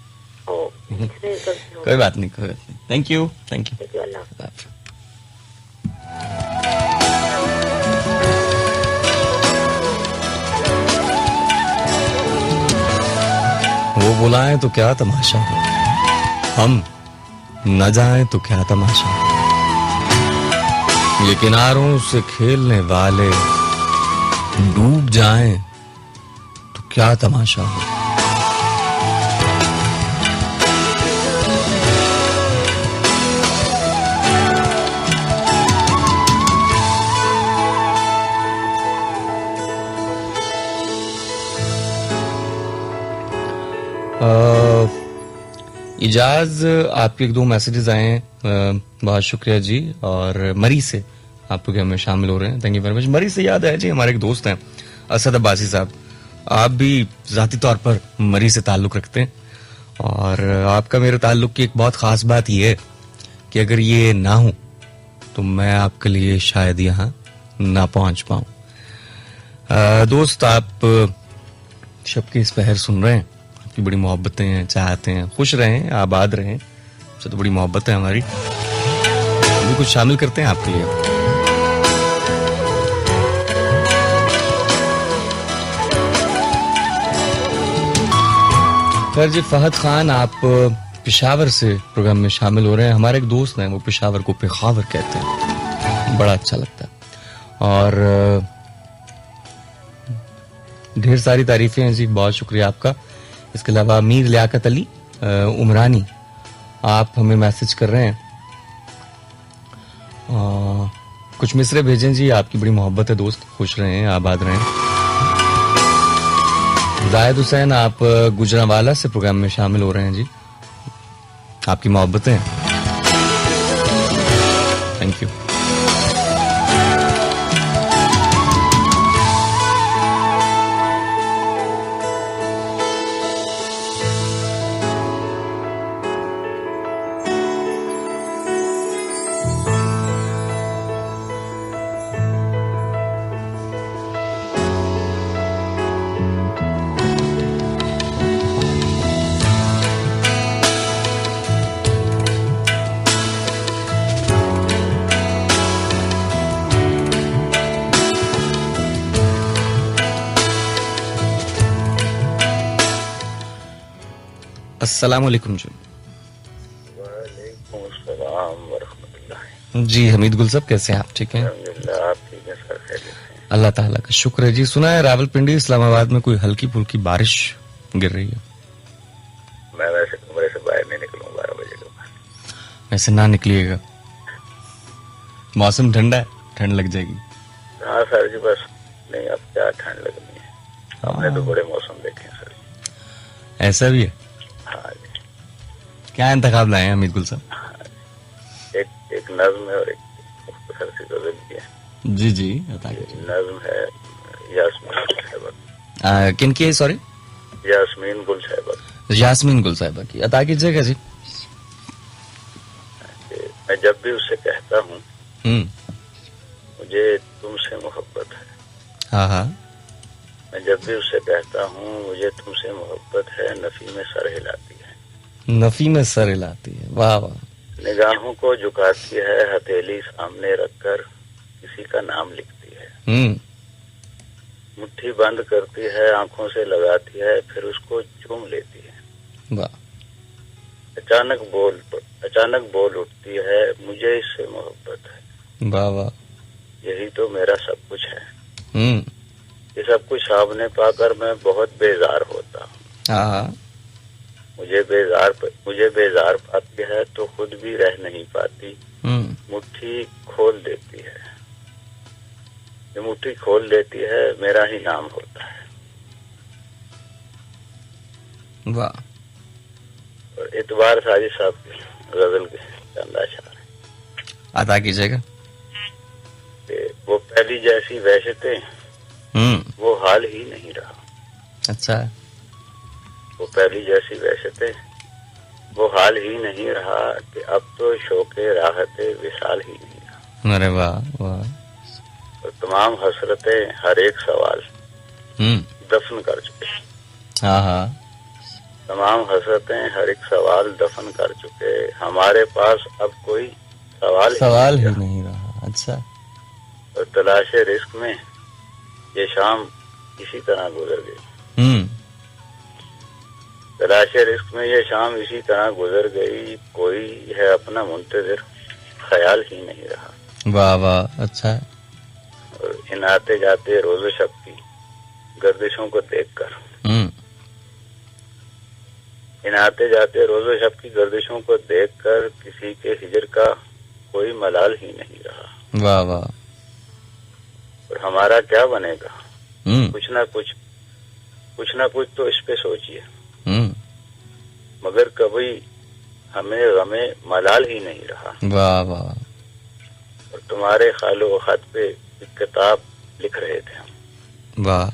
कोई बात नहीं, कोई बात नहीं। Thank you, thank you. Allah. वो बुलाएं तो क्या तमाशा हो, हम न जाएं तो क्या तमाशा हो, ये किनारों से खेलने वाले डूब जाएं तो क्या तमाशा हो। इजाज, आपके एक दो मैसेजेस आए हैं, बहुत शुक्रिया जी। और मरी से आप प्रोग्राम में शामिल हो रहे हैं, थैंक यू वेरी मच। मरी से याद है जी, हमारे एक दोस्त हैं असद अब्बासी साहब, आप भी जाती तौर पर मरी से ताल्लुक रखते हैं और आपका मेरे ताल्लुक की एक बहुत खास बात यह है कि अगर ये ना हो तो मैं आपके लिए शायद यहाँ ना पहुंच पाऊं। दोस्त, आप शब की इस पहर सुन रहे हैं, आपकी बड़ी मोहब्बतें हैं, चाहते हैं, खुश रहें, आबाद रहें, सबसे तो बड़ी मोहब्बत है हमारी। भी कुछ शामिल करते हैं आपके लिए। खैर जी, फहद खान, आप पेशावर से प्रोग्राम में शामिल हो रहे हैं। हमारे एक दोस्त हैं, वो पेशावर को पेखावर कहते हैं, बड़ा अच्छा लगता है और ढेर सारी तारीफें हैं जी, बहुत शुक्रिया आपका। इसके अलावा मीर लियाकत अली उमरानी, आप हमें मैसेज कर रहे हैं, कुछ मिसरे भेजें जी, आपकी बड़ी मोहब्बत है दोस्त, खुश रहें, आबाद रहें। जाहिद हुसैन, आप गुजरांवाला से प्रोग्राम में शामिल हो रहे हैं जी, आपकी मोहब्बतें, थैंक यू। अस्सलाम वालेकुम जी। वालेकुम अस्सलाम वरहमतुल्लाह। जी हमीद गुल साहब, कैसे हैं आप? ठीक हैं, अल्हम्दुलिल्लाह, आप ठीक हैं सर? खैरियत से? अल्लाह ताला का शुक्र है जी। सुना है रावलपिंडी इस्लामाबाद में कोई हल्की फुल्की बारिश गिर रही है। मैं वैसे कमरे से बाहर नहीं निकलूँ 12 बजे के बाद। वैसे ना निकलिएगा, मौसम ठंडा है, ठंड लग जाएगी। हाँ सर जी, बस नहीं, अब क्या ठंड लगनी है, हमने तो बड़े मौसम देखे हैं सर। ऐसा भी है? हाँ जी। क्या इंतखाब लाए हैं हमीद गुल साहब? एक नज्म है और एक मुख्तसर सी गजल भी है। जी जी, बताइए। नज्म है यास्मीन गुल साहिबा। किन की है? सॉरी, यास्मीन गुल साहिबा। यास्मीन गुल साहिबा की, अता कीजिएगा जी। मैं जब भी उससे कहता हूँ मुझे तुमसे मोहब्बत है। हाँ हाँ। मैं जब भी उससे कहता हूँ मुझे तुमसे मोहब्बत है, नफी में सर हिलाती है। नफी में सर हिलाती है, वाह वाह। निगाहों को झुकाती है, हथेली सामने रखकर किसी का नाम लिखती है। मुट्ठी बंद करती है, आंखों से लगाती है, फिर उसको चूम लेती है। वाह। अचानक बोल उठती है, मुझे इससे मोहब्बत है। वाह वाह। यही तो मेरा सब कुछ है। ये सब कुछ सामने पाकर मैं बहुत बेजार होता हूँ। हाँ। मुझे बेजार पाती है तो खुद भी रह नहीं पाती। मुट्ठी खोल देती है, ये मुट्ठी खोल देती है, मेरा ही नाम होता है। वाह। और इतबार साजिद साहब की गजल के चंद अशार अदा कीजिएगा। वो पहली जैसी वहशतें वो हाल ही नहीं रहा। अच्छा। वो पहली जैसी वहशतें वो हाल ही नहीं रहा कि अब तो शौके राहते विशाल ही नहीं रहा। अरे वाह वाह। और तमाम हसरतें हर एक सवाल दफन कर चुके। हाँ हाँ। तमाम हसरतें हर एक सवाल दफन कर चुके, हमारे पास अब कोई सवाल ही नहीं रहा। अच्छा। और तलाशे रिस्क में ये शाम इसी तरह गुजर गई। तलाशे रिस्क में ये शाम इसी तरह गुजर गई, कोई है अपना मुंतजिर ख्याल ही नहीं रहा। वाह वाह। अच्छा। और इन आते जाते रोज़ो शब की गर्दिशों को देखकर इन आते जाते रोज़ो शब की गर्दिशों को देखकर किसी के हिजर का कोई मलाल ही नहीं रहा। वाह वाह। और हमारा क्या बनेगा? कुछ ना कुछ तो इस पे सोचिए। मगर कभी हमें गमे मलाल ही नहीं रहा। वाह वाह। और तुम्हारे खालो खत पे एक किताब लिख रहे थे हम। वाह।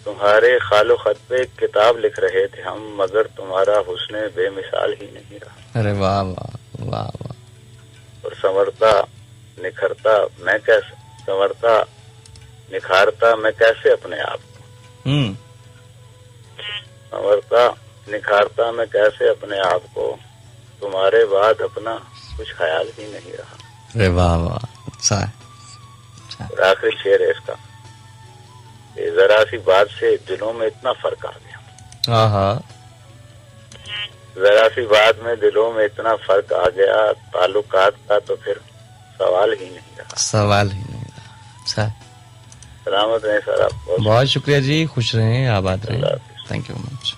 तुम्हारे खालो खत पे किताब लिख रहे थे हम, मगर तुम्हारा हुस्न बेमिसाल ही नहीं रहा। अरे वाह वाह वाह वाह। और संवरता निखरता मैं कैसे, संवरता निखारता मैं कैसे अपने आप को, संवरता निखारता मैं कैसे अपने आप को, तुम्हारे बाद अपना कुछ ख्याल ही नहीं रहा। अरे वाह वाह, अच्छा है। और आखिरी शेर है इसका, जरा सी बात से दिलों में इतना फर्क आ गया। हाँ, जरा सी बात में दिलों में इतना फर्क आ गया, ताल्लुकात का तो फिर सवाल ही नहीं रहा। सवाल ही नहीं रहा। अच्छा, सलामत रहें सर आप। बहुत शुक्रिया जी, खुश रहें, आबाद रहें। Thank you much.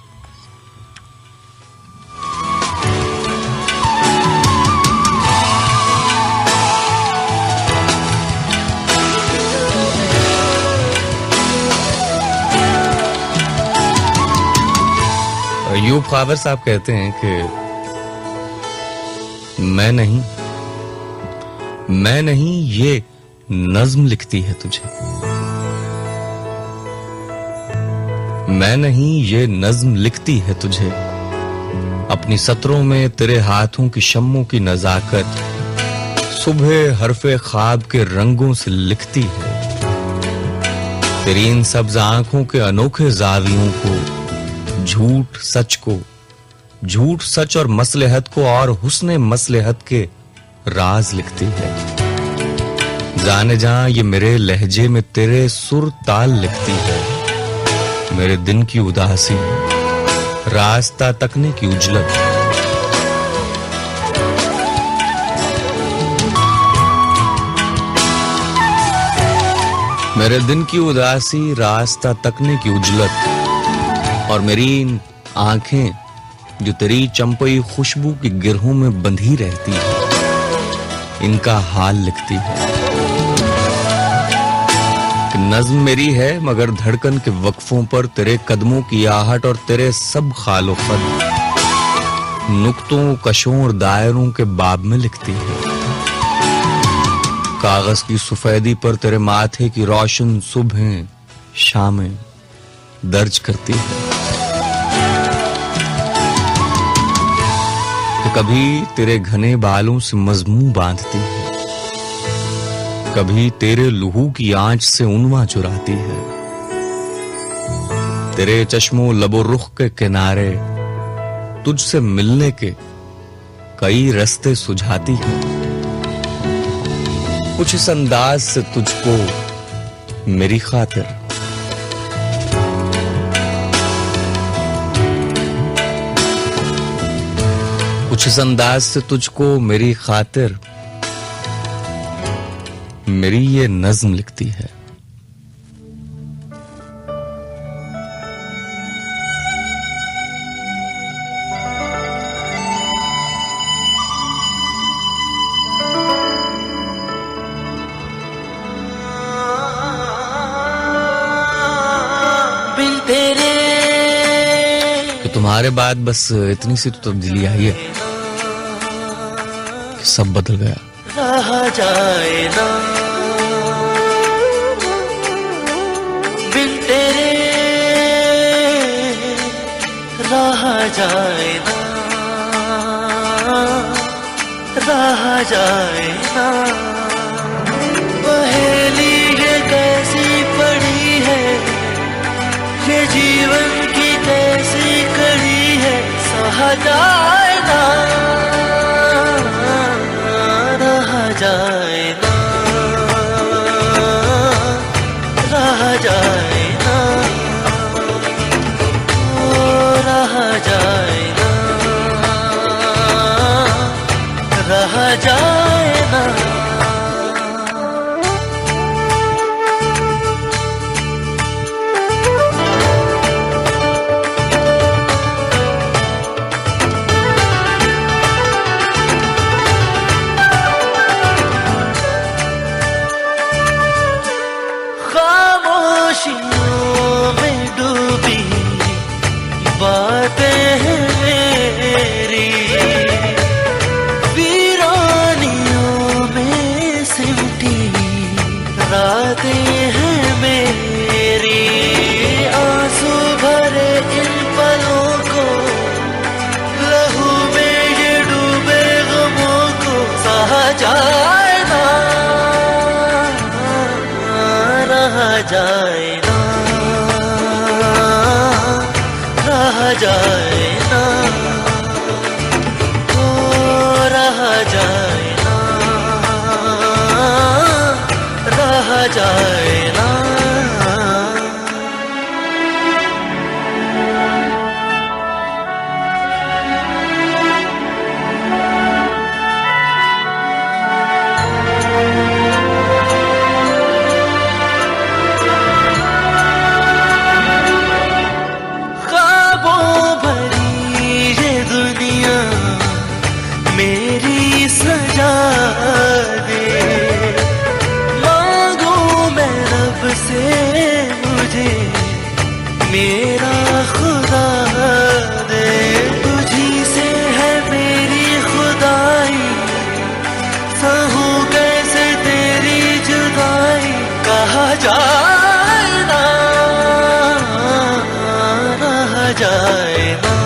यूब ख्वाबर साहब कहते हैं कि मैं नहीं ये नज्म लिखती है तुझे, मैं नहीं ये नज्म लिखती है तुझे, अपनी सत्रों में तेरे हाथों की शम्मों की नजाकत सुबह हरफे ख्वाब के रंगों से लिखती है, तेरी इन सब्ज आंखों के अनोखे जावियों को, झूठ सच और मसलहत को और हुस्ने मसलहत के राज लिखती है, जाने जहां ये मेरे लहजे में तेरे सुर ताल लिखती है, मेरे दिन की उदासी रास्ता तकने की उजलत, मेरे दिन की उदासी रास्ता तकने की उजलत, और मेरी इन आंखें जो तेरी चंपई खुशबू की गिरहों में बंधी रहती है, इनका हाल लिखती है। नज्म मेरी है मगर धड़कन के वक्फों पर तेरे कदमों की आहट और तेरे सब खालो खत नुक्तों, कशों और दायरों के बाब में लिखती है, कागज की सफेदी पर तेरे माथे की रोशन सुबहें शामें दर्ज करती है, कभी तेरे घने बालों से मजमू बांधती है, कभी तेरे लहू की आंच से उनवा चुराती है, तेरे चश्मों लबो रुख के किनारे तुझसे मिलने के कई रास्ते सुझाती है, कुछ इस अंदाज से तुझको मेरी खातिर कुछ इस अंदाज से तुझको मेरी खातिर मेरी ये नज्म लिखती है। बिन तेरे तो तुम्हारे बाद बस इतनी सी तो तब्दीली आई है कि सब बदल गया। रहा जाए ना बिन तेरे, रहा जाए ना, रहा जाए ना, पहेली ये कैसी पड़ी है, ये जीवन की कैसी कड़ी है, सहा जाए ना, रहा जाए ना, रहा जाए ना, रहा जाए ना, रहा जाए ना। खामोशियों में डूबी बातें हैं मेरी, वीरानियों में सिमटी रातें हैं मेरी, जाए ना, रहा जाए ना, ओ रहा जाए ना, रहा जाए ना। मेरा खुदा दे, तुझी से है मेरी खुदाई, सहूं कैसे तेरी जुदाई। कहा जाए ना, रहा जाए ना,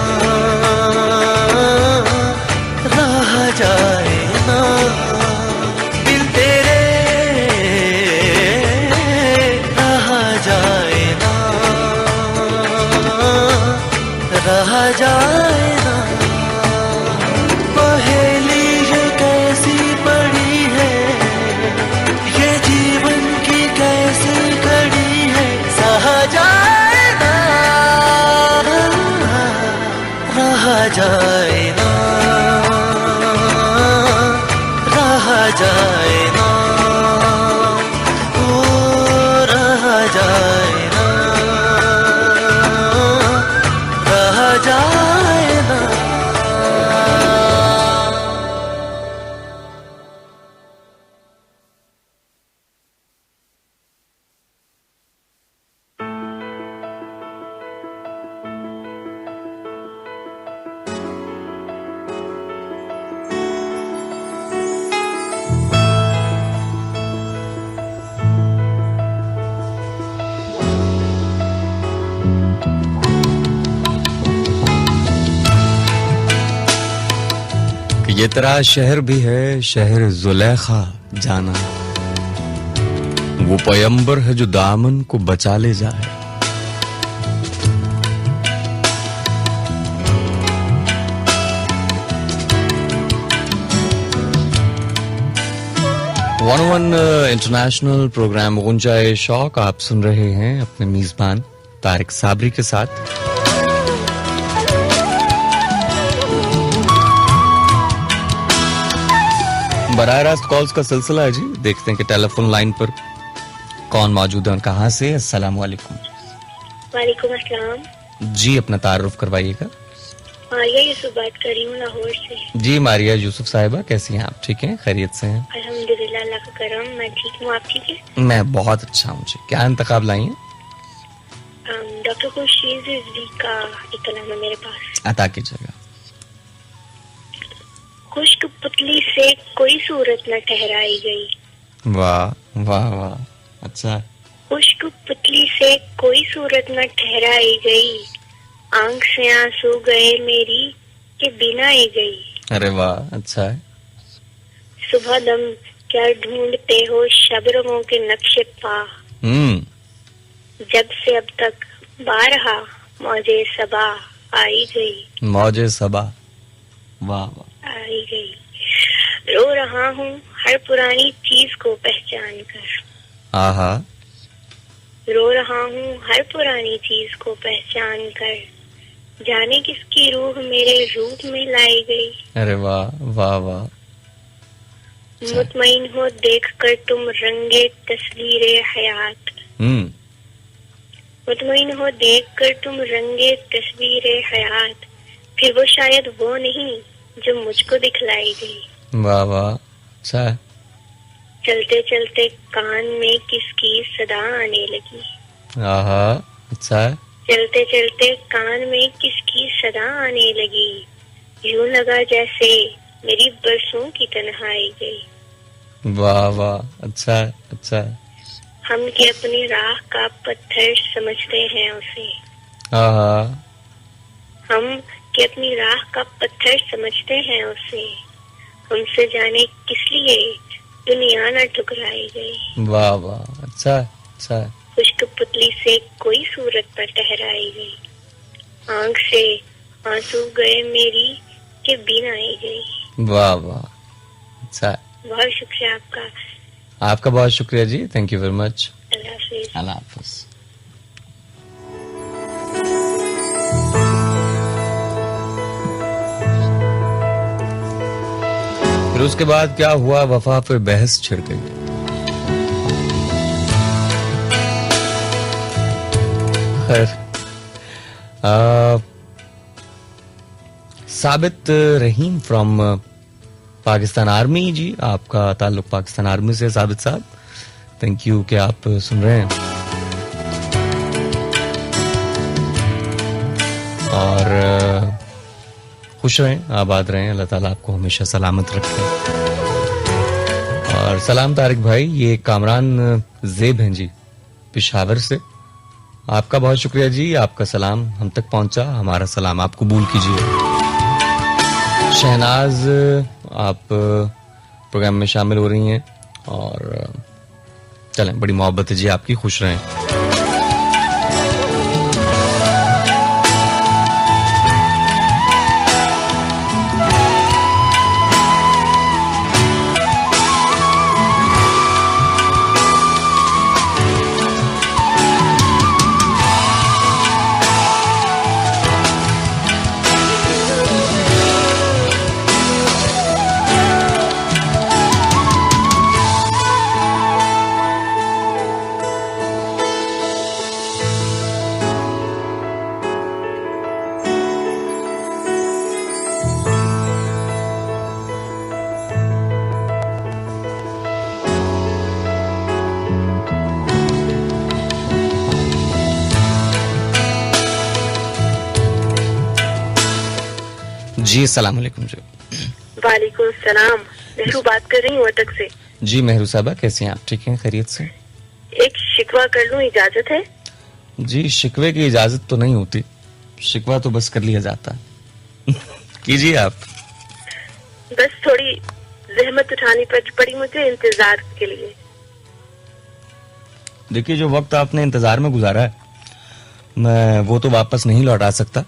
रहा जाए ना, दिल तेरे रहा जाए ना, रहा जाए ना। पहेली ये कैसी पड़ी है, ये जीवन की कैसी कड़ी है। सहा जाए ना, रहा जाए ना, रहा जाए ना, ओ रहा जाए ना, रहा जाए ना। ये तेरा शहर भी है शहर जुलेखा जाना, वो पैगंबर है जो दामन को बचा ले जाए। वन इंटरनेशनल प्रोग्राम गुंजाए शौक आप सुन रहे हैं अपने मेजबान तारिक साबरी के साथ। बराह रास्त कॉल्स का सिलसिला है जी। देखते हैं कि टेलीफोन लाइन पर कौन मौजूद है और कहां से। अस्सलाम वालेकुम। वालेकुम अस्सलाम जी, अपना तारुफ करवाइएगा। मारिया यूसुफ बात कर रही हूँ लाहौर से। जी मारिया यूसुफ साहिबा, कैसी हैं आप? ठीक हैं, खैरियत से हैं? अल्हम्दुलिल्लाह, अल्लाह का करम, मैं ठीक हूँ, आप ठीक है? मैं बहुत अच्छा हूँ जी। क्या इंतखाब लाई हैं? डॉक्टर खुर्शीद रिजवी का एक कलाम है मेरे पास, अता कीजिएगा। खुश्क पुतली से कोई सूरत न ठहराई गई। वाह वाह वाह, अच्छा। खुश्क पुतली से कोई सूरत न ठहराई गई, आंख से आंसू गए मेरी के बिना ही गई। अरे वाह, अच्छा है। सुबह दम क्या ढूंढते हो शबरमों के नक्शे पा, जब से अब तक बारहा मौजे सबा आई गई। मौजे सबा, वाह वाह, आई गई। रो रहा हूँ हर पुरानी चीज को पहचान कर। आहा। रो रहा हूँ हर पुरानी चीज को पहचान कर, जाने किसकी रूह मेरे रूप में लाई गई। अरे वाह वाह वाह। मुतमईन हो देख कर तुम रंगे तस्वीरे हयात, मुतमईन हो देख कर तुम रंगे तस्वीरे हयात, फिर वो शायद वो नहीं जो मुझको दिखलाई गई। वाह वाह, अच्छा है। चलते चलते कान में किसकी सदा आने लगी। आहा, अच्छा है। चलते चलते कान में किसकी सदा आने लगी, यूं लगा जैसे मेरी बरसों की तन्हाई गई। वाह वाह, अच्छा है, अच्छा है। हम के अपनी राह का पत्थर समझते हैं उसे। आहा। हम के अपनी राह का पत्थर समझते हैं उसे, हमसे जाने किस लिए दुनिया न ठुकराई गई। वाह वाह, अच्छा है, अच्छा है। खुश्क इश्क पुतली से कोई सूरत पर ठहराई गई, आंख से आंसू गए मेरी के बिन आई गई। वाह वाह, अच्छा, बहुत शुक्रिया आपका। आपका बहुत शुक्रिया जी, थैंक यू वेरी मच। अल्लाह हाफिज। अल्लाह हाफिज। फिर उसके बाद क्या हुआ, वफा पे बहस छिड़ गई। खैर, साबित रहीम फ्रॉम पाकिस्तान आर्मी जी, आपका ताल्लुक पाकिस्तान आर्मी से, साबित साहब, थैंक यू कि आप सुन रहे हैं और खुश रहें, आबाद रहें, अल्लाह ताला आपको हमेशा सलामत रखे। और सलाम तारिक भाई, ये कामरान जेब हैं जी पेशावर से, आपका बहुत शुक्रिया जी, आपका सलाम हम तक पहुंचा, हमारा सलाम आप कबूल कीजिए। शहनाज, आप प्रोग्राम में शामिल हो रही हैं और चलें, बड़ी मोहब्बत है जी आपकी, खुश रहें। जी अस्सलाम वालेकुम जी। वालेकुम सलाम, मेहरू बात कर रही हूँ अटक से। जी मेहरू साहबा, कैसे हैं आप? ठीक हैं, खैरियत से? एक शिकवा कर लूँ, इजाजत है? जी शिकवे की इजाजत तो नहीं होती, शिकवा तो बस कर लिया जाता है। कीजिए आप। बस थोड़ी जहमत उठानी पड़ी मुझे इंतजार के लिए। देखिए, जो वक्त आपने इंतजार में गुजारा है मैं वो तो वापस नहीं लौटा सकता,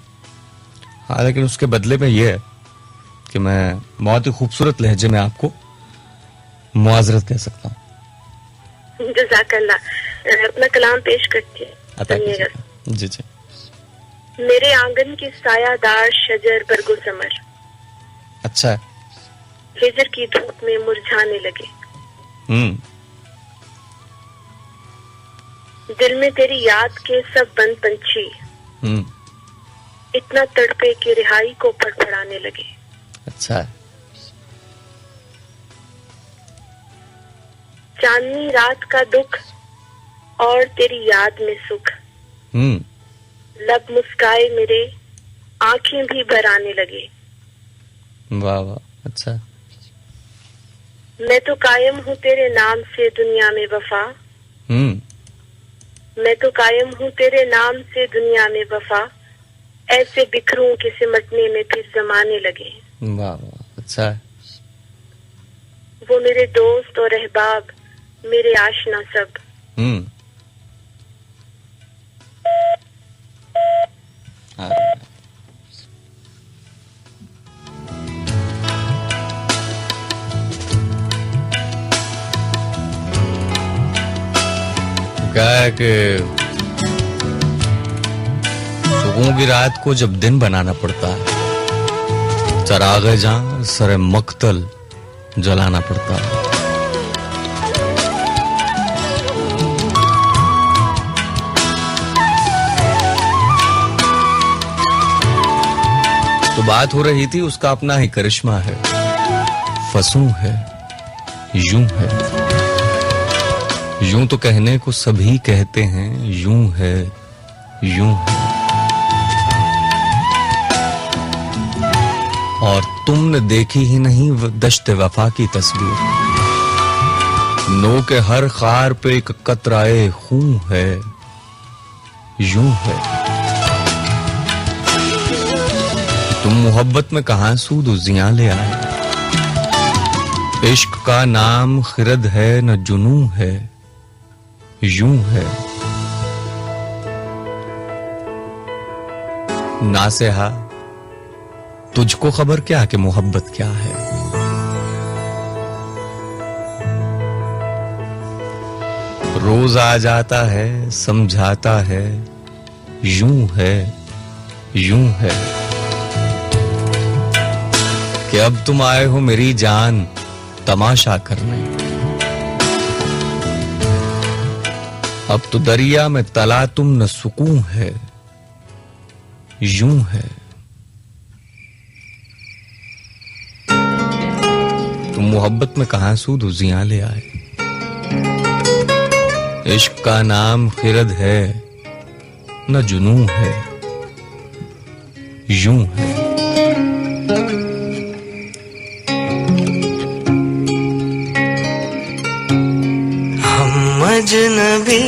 हाँ, लेकिन उसके बदले में ये है कि मैं बहुत ही खूबसूरत लहजे में आपको मुआजरत कह सकता हूँ। जज़ाकल्लाह। अपना कलाम पेश करती है। जी जी। मेरे आंगन की सायादार शजर बरगो समर, अच्छा, हिजर की धूप में मुरझाने लगे। दिल में तेरी याद के सब बंद पंछी इतना तड़पे कि रिहाई को फड़फड़ाने लगे। अच्छा, चांदनी रात का दुख और तेरी याद में सुख, लब मुस्काए मेरे आंखें भी भर आने लगे। वाह वाह, अच्छा। मैं तो कायम हूँ तेरे नाम से दुनिया में वफा, मैं तो कायम हूँ तेरे नाम से दुनिया में वफा, ऐसे बिखरूं के सिमटने में फिर जमाने लगे। वाह वाह, अच्छा। वो मेरे दोस्त और अहबाब, मेरे आशना सब, क्या है कि सुबह की रात को जब दिन बनाना पड़ता है, चराग़े जां सरे मक्तल जलाना पड़ता है। तो बात हो रही थी, उसका अपना ही करिश्मा है, फसूं है, यूं है, यूं तो कहने को सभी कहते हैं, यूं है, यूं है। और तुमने देखी ही नहीं दश्त वफा की तस्वीर, नो के हर खार पे एक कतराए खून है, यूं है। तुम मोहब्बत में कहां सूद-ओ-ज़ियां ले आए, इश्क का नाम खिरद है न जुनूं है, यूं है। नासेहा, तुझको खबर क्या कि मोहब्बत क्या है। रोज आ जाता है, समझाता है, यूं है कि अब तुम आए हो मेरी जान तमाशा करने। अब तो दरिया में तला तुम न सुकून है, यूं है। तुम मोहब्बत में कहां सूदुजियां ले आए। इश्क का नाम खिरद है न जुनू है, यूं है। हम अजनबी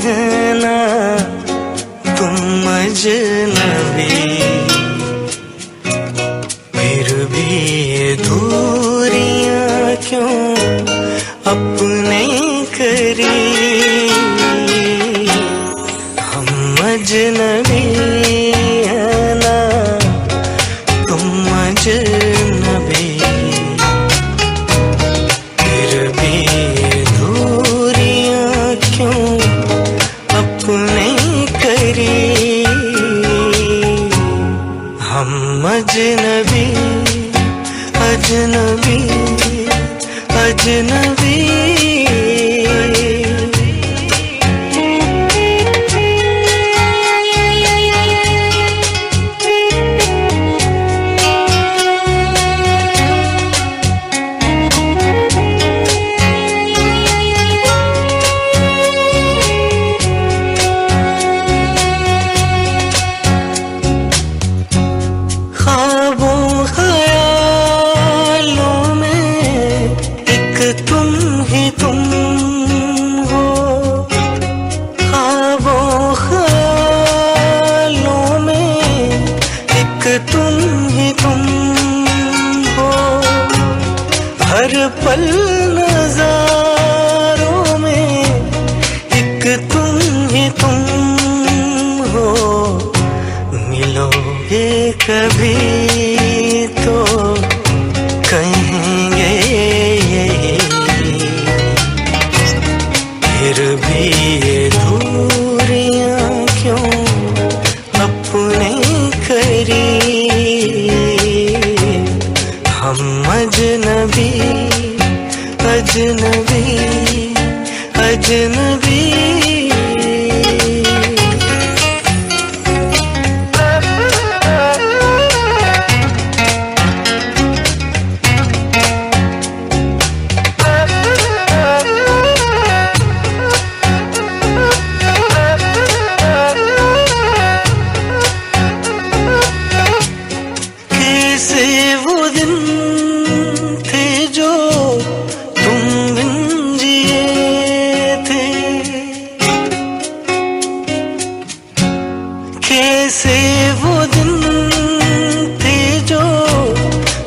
हैं ना तुम अजनबी, फिर भी ये दूरियां क्यों अपने करी। हम अजनबी हैं ना तुम अजनबी, फिर भी ये दूरियां क्यों अपने करी। हम अजनबी अजनबी अजनबी। हर पल नजारों में एक तुम ही तुम हो। मिलोगे कभी तो कहेंगे यही, फिर भी ये दूरियां क्यों अपने करी। हम अजनबी अजनबी अजनबी। कैसे वो दिन थे जो तुम बिन जिए थे, कैसे वो दिन थे जो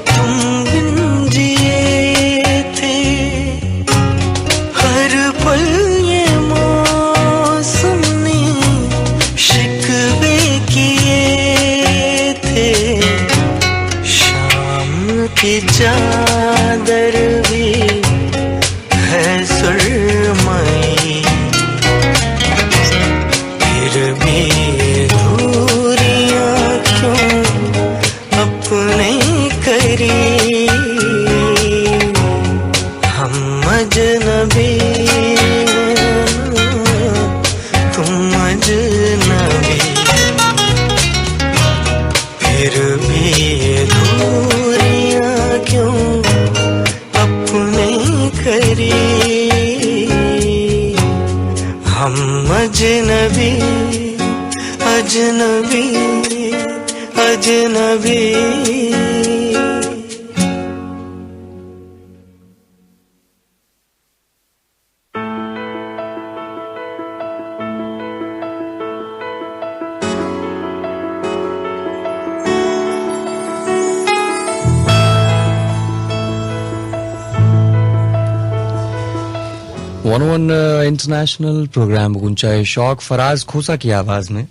तुम बिन जिए थे। हर पल ये मौसम ने शिकवे किए थे। की चादर भी है सुरमई, फिर भी दूरियां क्यों अपने करी। हम अजनबी तुम अजनबी, फिर भी दूरियां क्यों अपने करी। हम अजनबी अजनबी अजनबी। इंटरनेशनल प्रोग्राम गुंचाए शौक फराज खोसा की आवाज में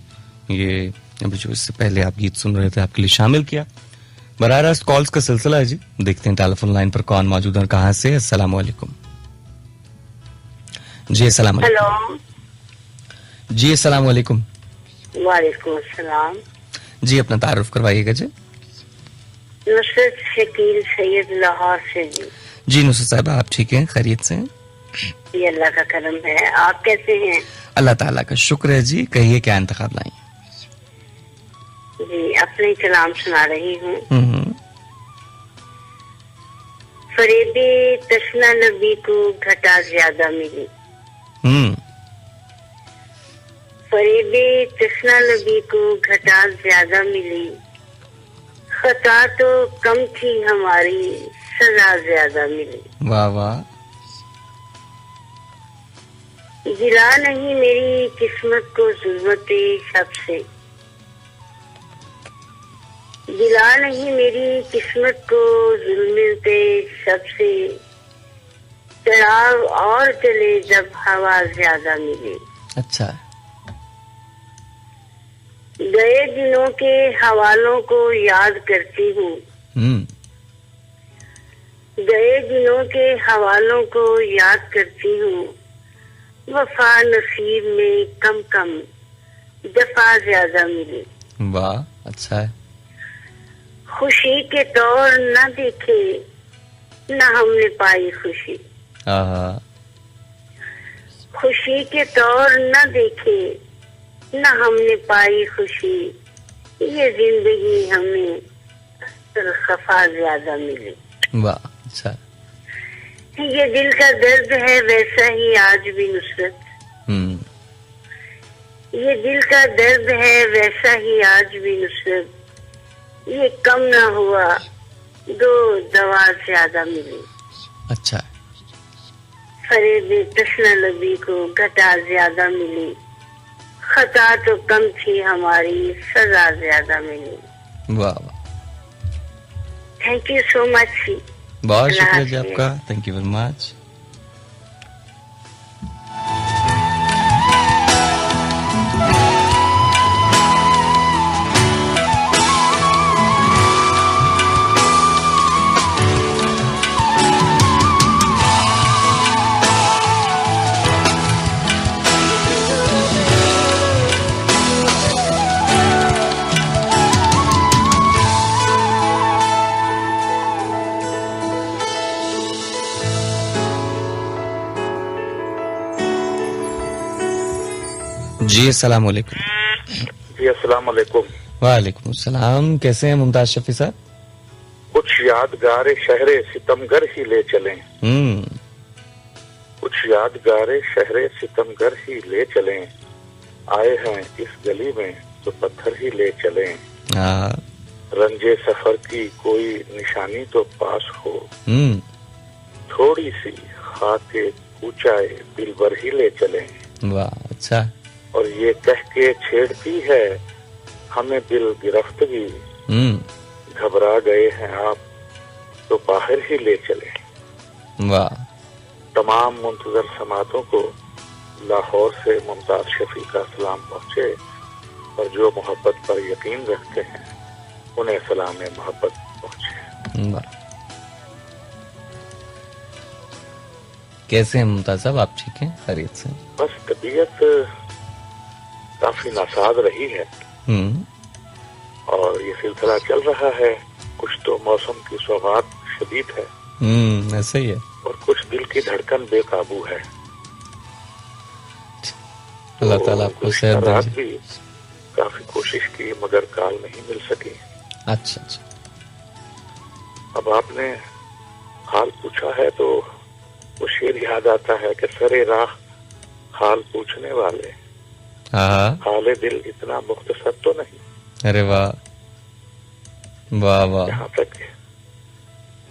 ये अभी जो इससे पहले आप गीत सुन रहे थे आपके लिए शामिल किया। बराह रास्त कॉल्स का सिलसिला है जी। देखते हैं टेलीफोन लाइन पर कौन मौजूद है, कहां से। अस्सलाम वालेकुम जी। अस्सलाम वालेकुम। हेलो जी अस्सलाम वालेकुम। वालेकुम अस्सलाम जी, अपना तारुफ करवाइएगा जी। नुसरत शकील सैयद लाहौर से जी। जी नुसरत साहब, आप ठीक हैं, खैरियत से हैं? ये अल्लाह का करम है। आप कैसे हैं? अल्लाह ताला का शुक्र है जी। कहिए क्या इंतखाब लाई? जी अपने कलाम सुना रही हूँ। हम्म। फरेबे तशना नबी को घटा ज्यादा मिली। फरेबे तशना नबी को घटा ज्यादा मिली। खता तो कम थी हमारी, सजा ज्यादा मिली। वाह वाह। गिला नहीं मेरी किस्मत को जुल्मते शब से। गिला नहीं मेरी किस्मत को जुल्मते शब से। चढ़ाव और चले जब हवा ज्यादा मिली। अच्छा। गए दिनों के हवालों को याद करती हूँ। गए दिनों के हवालों को याद करती हूँ। वफा नसीब में कम कम दफा ज्यादा मिली। वाह अच्छा है। खुशी के तौर न देखे न हमने पाई खुशी। खुशी के तौर न देखे न हमने पाई खुशी। ये जिंदगी हमें खफा ज्यादा मिली। वाह अच्छा। ये दिल का दर्द है वैसा ही आज भी नुसरत। ये दिल का दर्द है वैसा ही आज भी नुसरत। ये कम ना हुआ, दो दवा ज्यादा मिली। अच्छा। फरेबे तशना नबी को घटा ज्यादा मिली। खता तो कम थी हमारी, सजा ज्यादा मिली। वाह वाह। Thank you so much. बहुत शुक्रिया जी आपका। Thank you very much. जी अस्सलाम वालेकुम। जी अस्सलाम वालेकुम। वालेकुम अस्सलाम। कैसे हैं मुमताज शफी साहब? कुछ यादगार शहरे सितमगर ही ले चलें। कुछ यादगार शहरे सितमगर ही ले चलें। आए हैं इस गली में तो पत्थर ही ले चलें। रंजे सफर की कोई निशानी तो पास हो। थोड़ी सी खाके ऊंचाए दिलबर ही ले चलें। वाह अच्छा। और ये कह के छेड़ती है हमें दिल गिरफ्तगी। घबरा गए हैं आप तो बाहर ही ले चले। वाह। तमाम मुंतजर समातों को लाहौर से मुमताज शफी का सलाम पहुँचे और जो मोहब्बत पर यकीन रखते हैं उन्हें सलाम मोहब्बत पहुँचे। वाह। कैसे हैं मुमताज साहब, आप ठीक हैं, खैरियत से? बस तबीयत काफी नासाज रही है और ये सिलसिला चल रहा है। कुछ तो मौसम की सौगात शदीद है। ऐसा ही है। और कुछ दिल की धड़कन बेकाबू है। अल्लाह ताला आपको सेहत दे। भी काफी कोशिश की मगर काल नहीं मिल सकी। अच्छा अच्छा। अब आपने हाल पूछा है तो वो शेर याद आता है कि सरे राह हाल पूछने वाले। हाले दिल इतना मुख्तसर तो नहीं। अरे वाह वाह वाह। यहाँ तक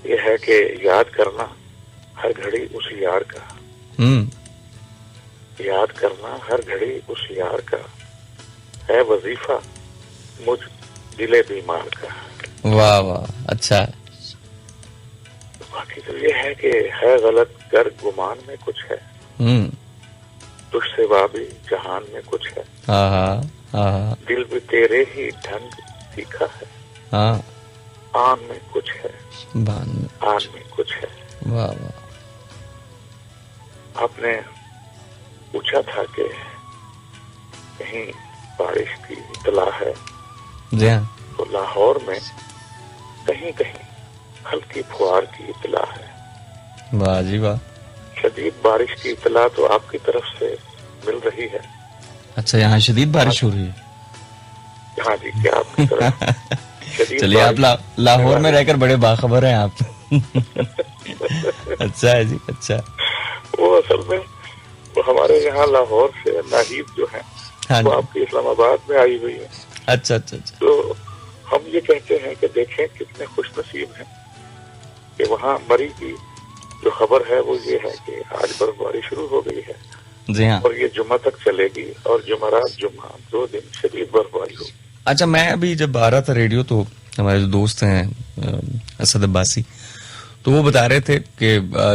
ये है कि याद करना हर घड़ी उस यार का। याद करना हर घड़ी उस यार का है वजीफा मुझ दिले बीमार का। वाह वाह अच्छा। बाकी तो ये है कि है गलत कर गुमान में कुछ है। तुझसे वाबी जहान में कुछ है। हाँ दिल भी तेरे ही ढंग सीखा है, हाँ आन में कुछ है, बान में आन में कुछ है। वाह वाह। आपने पूछा था कि कहीं बारिश की इतला है, जी हाँ। तो लाहौर में कहीं कहीं हल्की फुहार की इतला है। वाह जी वाह। शदीद बारिश की इतला तो आपकी तरफ से मिल रही है। अच्छा, यहाँ शदीद बारिश हो रही है? हाँ जी, क्या आपकी तरफ शदीद चलिए, आप बारिश लाहौर में रहकर बड़े बाखबर हैं आप। अच्छा है जी, अच्छा। वो असल में वो हमारे यहाँ लाहौर से नाहिद जो है, हाँ वो जी। आपकी इस्लामाबाद में आई हुई है। अच्छा अच्छा अच्छा। तो हम ये कहते हैं कि देखें कितने खुशनसीब हैं कि वहाँ मरी की जो खबर है वो ये है कि आज बर्फबारी शुरू हो गई है जी हाँ। और ये जुम्मा तक चलेगी और जुमेरात जुम्मा 2 दिन शदीद बर्फबारी होगी। अच्छा, मैं अभी जब आ रहा था रेडियो तो हमारे जो दोस्त हैं असद अब्बासी, तो वो बता रहे थे कि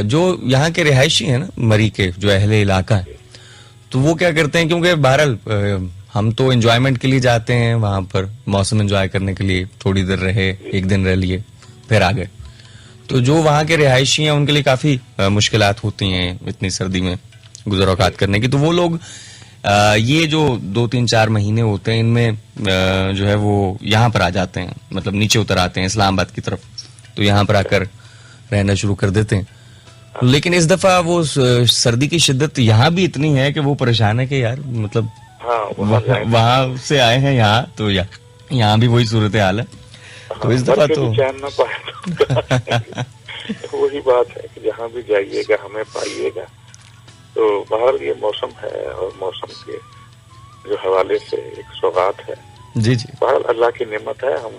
जो यहाँ के रिहायशी हैं ना, मरी के जो अहले इलाका है, तो वो क्या करते हैं, क्योंकि बहरहाल हम तो एंजॉयमेंट के लिए जाते हैं वहां पर, मौसम एंजॉय करने के लिए थोड़ी देर रहे, एक दिन रह लिए फिर आ गए। तो जो वहां के रिहायशी हैं उनके लिए काफी मुश्किलात होती हैं इतनी सर्दी में गुजर औकात करने की। तो वो लोग ये जो 2-3-4 महीने होते हैं इनमें जो है वो यहाँ पर आ जाते हैं, मतलब नीचे उतर आते हैं इस्लामाबाद की तरफ, तो यहाँ पर आकर रहना शुरू कर देते हैं। लेकिन इस दफा वो सर्दी की शिद्दत यहाँ भी इतनी है कि वो परेशान है कि यार मतलब हाँ, वहां से आए हैं यहाँ, तो यहाँ भी वही सूरत हाल है। तो इस दफा तो चैन न पाए तो वही बात है कि जहाँ भी जाइएगा हमें पाइएगा। तो बाहर ये मौसम है और मौसम के जो हवाले से एक सौगात है। जी जी, बाहर अल्लाह की नेमत है, हम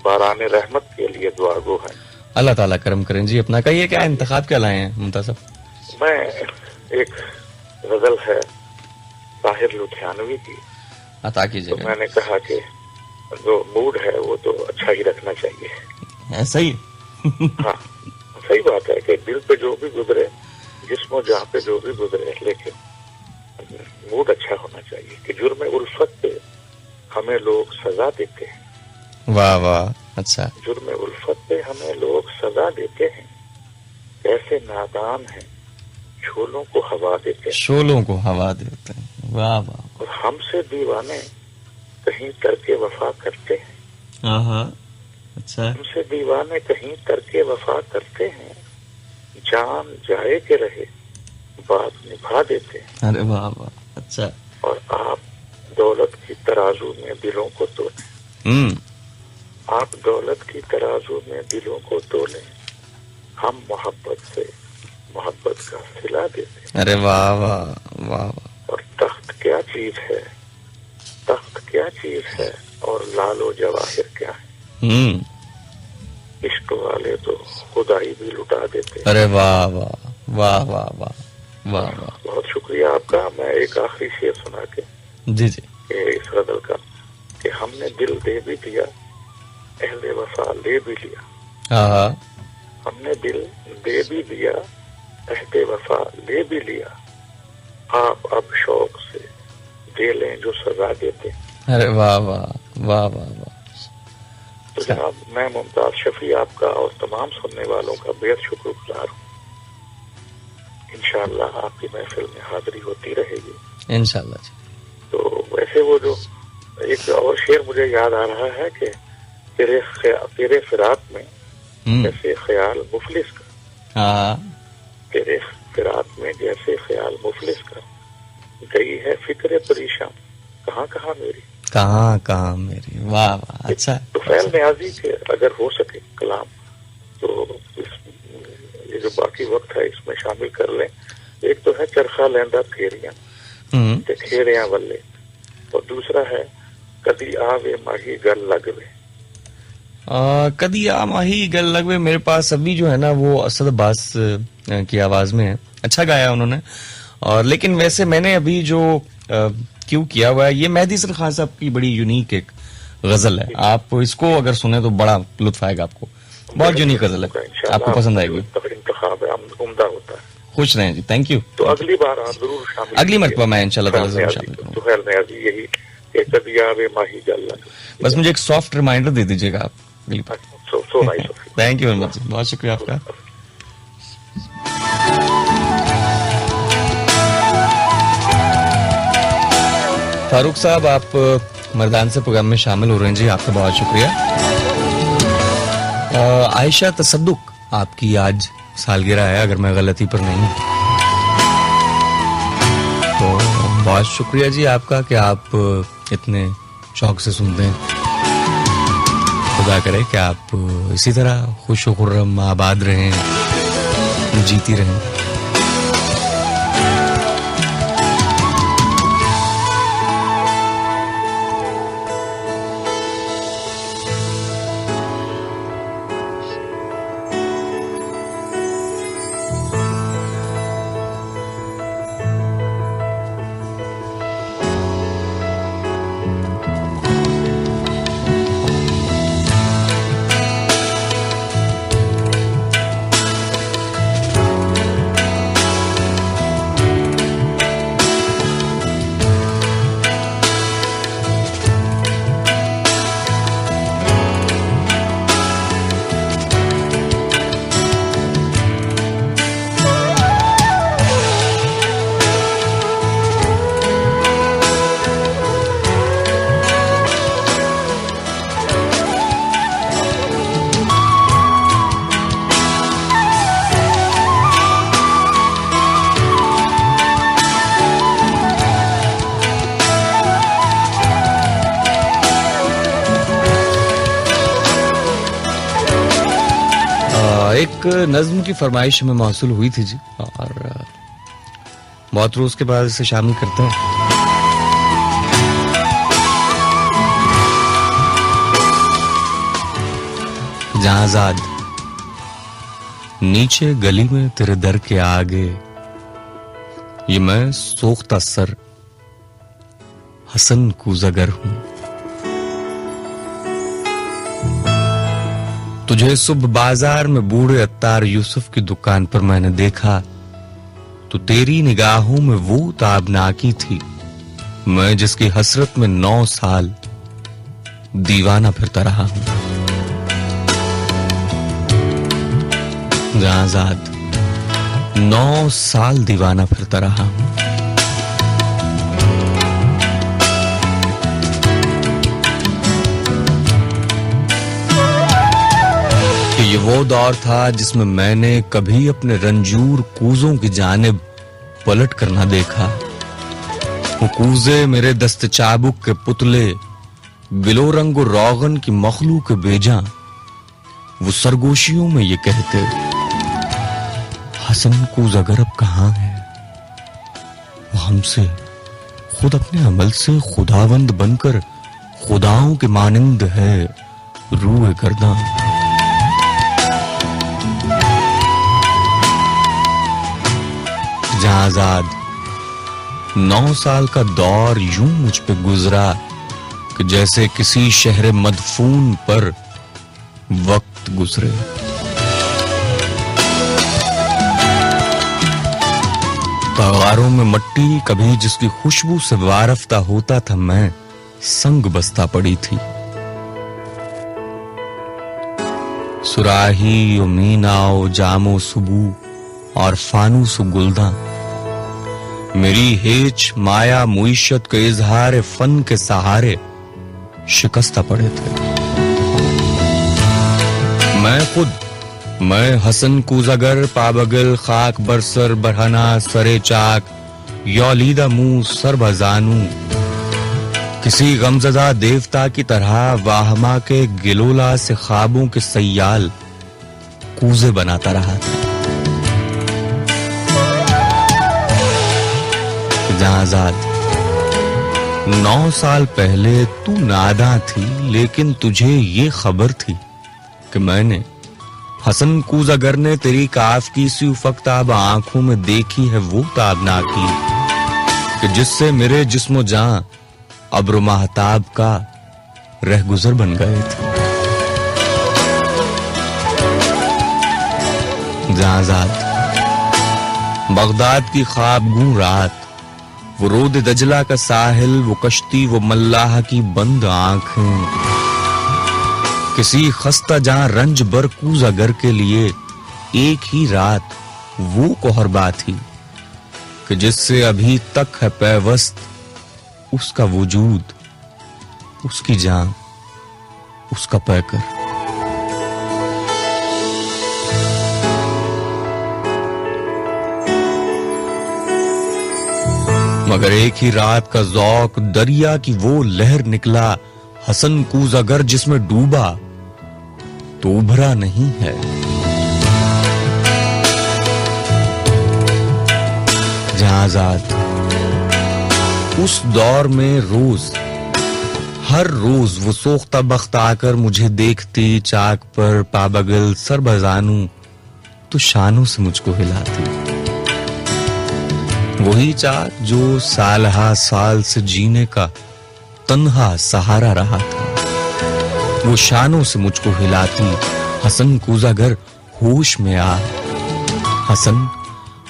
बाराने रहमत के लिए दुआगो हैं। अल्लाह ताला करम करें जी। अपना कहिए, क्या इंतखाब क्या लाए हैं मुमताज साहब? मैं एक गजल है ताहिर लुधियानवी की, अता तो कीजिए। मैंने कहा कि जो मूड है वो तो अच्छा ही रखना चाहिए। ऐसा ही हाँ, सही बात है कि दिल पे जो भी गुजरे, जिस्म जहाँ पे जो भी गुजरे, लेकिन मूड अच्छा होना चाहिए। कि जुर्म उल्फत पे हमें लोग सजा देते हैं। वाह वाह, अच्छा। जुर्म उल्फत पे हमें लोग सजा देते हैं, कैसे नादान हैं शोलों को हवा देते हैं। शोलों को हवा देते हैं, वाह वाह। और हमसे दीवाने कहीं तरके वफा करते हैं। हाँ, अच्छा। हमसे दीवाने कहीं तरके वफा करते हैं, जान जाए के रहे बात निभा देते हैं। अरे वाह वाह, अच्छा। और आप दौलत की तराजू में दिलों को तोलें, आप दौलत की तराजू में दिलों को तोलें, हम मोहब्बत से मोहब्बत का सिला देते हैं। अरे वाह वाह वाह वाह। और तख्त क्या चीज है, तख्त क्या चीज है और लालो जवाहिर क्या है। इश्क वाले तो खुदाई भी लुटा देते हैं। अरे वाह वाह वाह वाह वाह वाह वाह। बहुत शुक्रिया आपका। मैं एक आखिरी शेर सुना के जी जी, इस गजल का, कि हमने दिल दे भी दिया, अहले वफा ले भी लिया। हाँ, हमने दिल दे भी दिया, अहले वफा ले भी लिया, आप अब शौक से दे लें जो सजा देते हैं। अरे वाह वाह वाह वाह वाह। तो जनाब, मैं मुमताज शफी आपका और तमाम सुनने वालों का बेहद शुक्रगुजार हूँ। इंशाअल्लाह आपकी महफिल में हाजिरी होती रहेगी इंशाअल्लाह जी। तो वैसे वो जो एक और शेर मुझे याद आ रहा है कि तेरे फिराक में जैसे ख्याल मुफलिस का, हाँ, तेरे फिराक में जैसे ख्याल मुफलिस का, गई है फिक्र परेशान कहाँ कहाँ मेरी, कहाँ कहाँ मेरी। वाह वाह, अच्छा। तो फैल न्याजी के अगर हो सके कलाम तो ये जो बाकी वक्त है इसमें शामिल कर लें। एक तो है चरखा लेंदा फेरियां ते खेरियां वल्ले, और दूसरा है कदी आवे माही गल लगवे। कदी आ माही गल लगवे मेरे पास अभी जो है ना वो असद अब्बास की आवाज में है, अच्छा गाया उन्होंने। और लेकिन वैसे मैंने अभी जो क्यों किया हुआ है, ये मेहदी हसन खान साहब की बड़ी यूनिक एक गजल है। आप इसको अगर सुने तो बड़ा लुत्फ आएगा आपको, बहुत यूनिक गजल है, आपको पसंद आएगी। उम्दा होता है। खुश रहें जी, थैंक यू। तो अगली बार आप जरूर शामिल, अगली मरतबा मैं इंशाल्लाह ताला जरूर शामिल करूंगा। सुहैल न्याज़ी यही एक दिया वे माही जल्ला। बस मुझे एक सॉफ्ट रिमाइंडर दे दीजिएगा आप अगली बार। So nice of you. Thank you very much, बहुत शुक्रिया आपका। फारूक साहब, आप मर्दान से प्रोग्राम में शामिल हो रहे हैं जी, आपका बहुत शुक्रिया। आयशा तसद्दुक, आपकी आज सालगिरह है अगर मैं गलती पर नहीं हूं, तो बहुत शुक्रिया जी आपका कि आप इतने शौक से सुनते हैं। खुदा करे कि आप इसी तरह खुश व खुर्रम आबाद रहें, जीती रहें। एक नज्म की फरमाइश हमें मौसूल हुई थी जी, और बहुत रोज के बाद इसे शामिल करते हैं। जहांजाद, नीचे गली में तेरे दर के आगे, ये मैं सोख्ता सर हसन कूज़गर हूं। तुझे सुबह बाजार में बूढ़े अत्तार यूसुफ की दुकान पर मैंने देखा, तो तेरी निगाहों में वो ताबनाकी थी, मैं जिसकी हसरत में 9 साल दीवाना फिरता रहा हूं। जहांजाद, 9 साल दीवाना फिरता रहा हूं। ये वो दौर था जिसमें मैंने कभी अपने रंजूर कूजों की जानिब पलट कर ना देखा। वो कूजे मेरे दस्त चाबुक के पुतले, गिलो रंग और रोगन की मखलूक के बेजा, वो सरगोशियों में ये कहते, हसन कूज़गर अब कहां है? वो हमसे खुद अपने अमल से खुदावंद बनकर खुदाओं के मानिंद है रूए गर्दा। जहांजाद, 9 साल का दौर यूं मुझ पे गुजरा कि जैसे किसी शहर मदफून पर वक्त गुजरे। तगारों में मट्टी कभी जिसकी खुशबू से वारफ्ता होता था, मैं संग बस्ता पड़ी थी। सुराही ओ मीनाओ जामो सुबू और फानूस गुलदा, मेरी हेच माया मुईशत के इजहार फन के सहारे शिकस्ता पड़े थे। मैं हसन कूज़गर पाबगल खाक बरसर बरहना सरे चाक यौलीदा मुंह सर बजानू, किसी गमज़दा देवता की तरह वाहमा के गिलोला से ख्वाबों के सयाल कूजे बनाता रहा था। जहांजाद, 9 साल पहले तू नादा थी, लेकिन तुझे ये खबर थी कि मैंने हसन कूज़गर ने तेरी काफ की सी उफकताब आंखों में देखी है वो ताबनाकी कि जिससे मेरे जिस्मो जान अब्र महताब का रहगुजर बन गए थे। जहांजाद, बगदाद की ख्वाबगू रात, वो रोद दजला का साहिल, वो कश्ती, वो मल्लाह की बंद आंखें, किसी खस्ता जहां रंज बर कूज़ागर के लिए एक ही रात वो कोहरबा थी कि जिससे अभी तक है पैवस्त उसका वजूद, उसकी जान, उसका पैकर। मगर एक ही रात का ज़ौक, दरिया की वो लहर निकला हसन कूज़ागर जिसमें डूबा तो उभरा नहीं है। जहाज़ाद उस दौर में रोज, हर रोज वो सोख्ता बख्त आकर मुझे देखती, चाक पर पाबगल सर बजानू तो शानों से मुझको हिलाती। वही चाक जो सालहा साल से जीने का तन्हा सहारा रहा था, वो शानों से मुझको हिलाती। हसन कूज़ागर होश में आ, हसन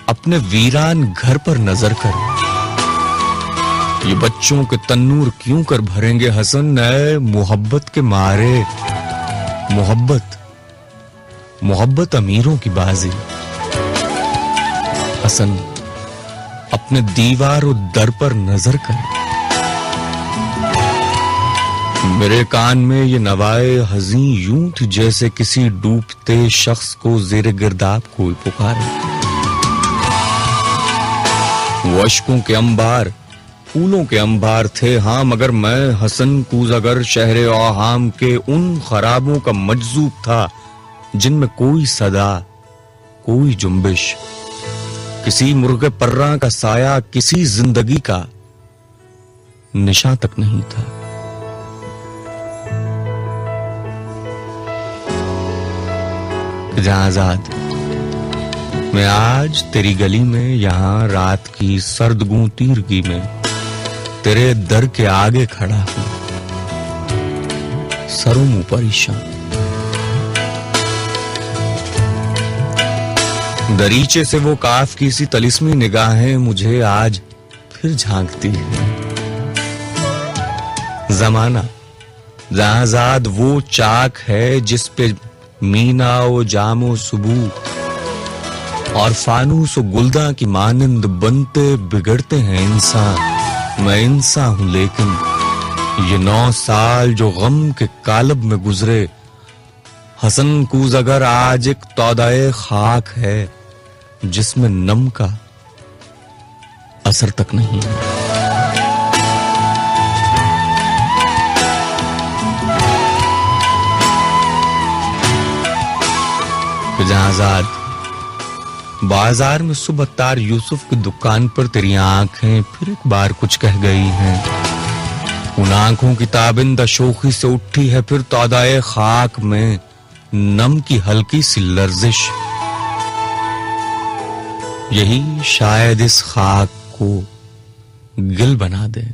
अपने वीरान घर पर नजर कर, ये बच्चों के तन्नूर क्यों कर भरेंगे हसन नए मोहब्बत के मारे। मोहब्बत, मोहब्बत अमीरों की बाजी। हसन अपने दीवार और दर पर नजर कर, मेरे कान में ये नवाए हज़ीं यूं थी जैसे किसी डूबते शख्स को ज़ेरे गिरदाब कोई पुकारे। वो अश्कों के अंबार, फूलों के अंबार थे हाँ, मगर मैं हसन कूज़ागर शहरे औहाम के उन खराबों का मजजूब था जिनमें कोई सदा, कोई जुम्बिश, किसी मुर्गे पर्रा का साया, किसी जिंदगी का निशान तक नहीं था। जहाज़ाद मैं आज तेरी गली में, यहां रात की सर्दगू तीरगी में तेरे दर के आगे खड़ा हूं, सरों मुंह परेशान। दरीचे से वो काफ की सी तलिस्मी निगाहें मुझे आज फिर झांकती है। जमाना जहाज़ाद वो चाक है जिस पे मीना ओ जामो सुबह और फानूस ओ गुलदा की मानंद बनते बिगड़ते हैं इंसान। मैं इंसान हूं लेकिन ये 9 साल जो गम के कालब में गुजरे, हसन कूज़ागर आज एक तौदाए खाक है जिसमें नम का असर तक नहीं है। जहाज़ाद बाजार में सुबह तार यूसुफ की दुकान पर तेरी आंखें फिर एक बार कुछ कह गई हैं। उन आंखों की ताबिंदा शोखी से उठी है फिर तौदाए खाक में नम की हल्की सी लर्जिश। यही शायद इस खाक को गिल बना दे।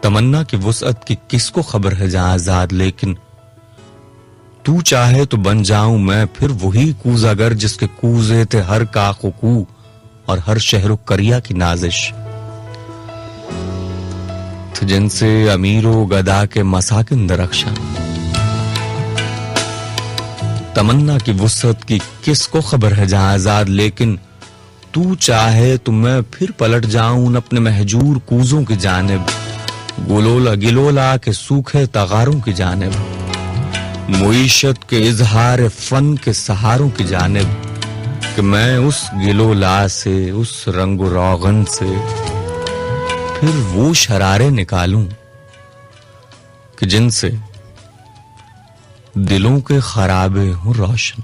तमन्ना की वुसअत की किसको खबर है जहाज़ाद, लेकिन तू चाहे तो बन जाऊं मैं फिर वही कूज़ागर जिसके कूज़े थे हर काको कू और हर शहरो करिया की नाजिश, तो जिनसे अमीरो गदा के मसाकिन दरख्शां। तमन्ना की वुसअत की किसको खबर है जहाज़ाद, लेकिन तू चाहे तो मैं फिर पलट जाऊं अपने महजूर कूज़ों की जानिब, गुलोला गिलोला के सूखे तगारों की जानिब, मुईशत के इजहार फन के सहारों की जानिब, कि मैं उस गिलोला से, उस रंगो रोगन से फिर वो शरारे निकालूं कि जिनसे दिलों के खराबे हों रोशन।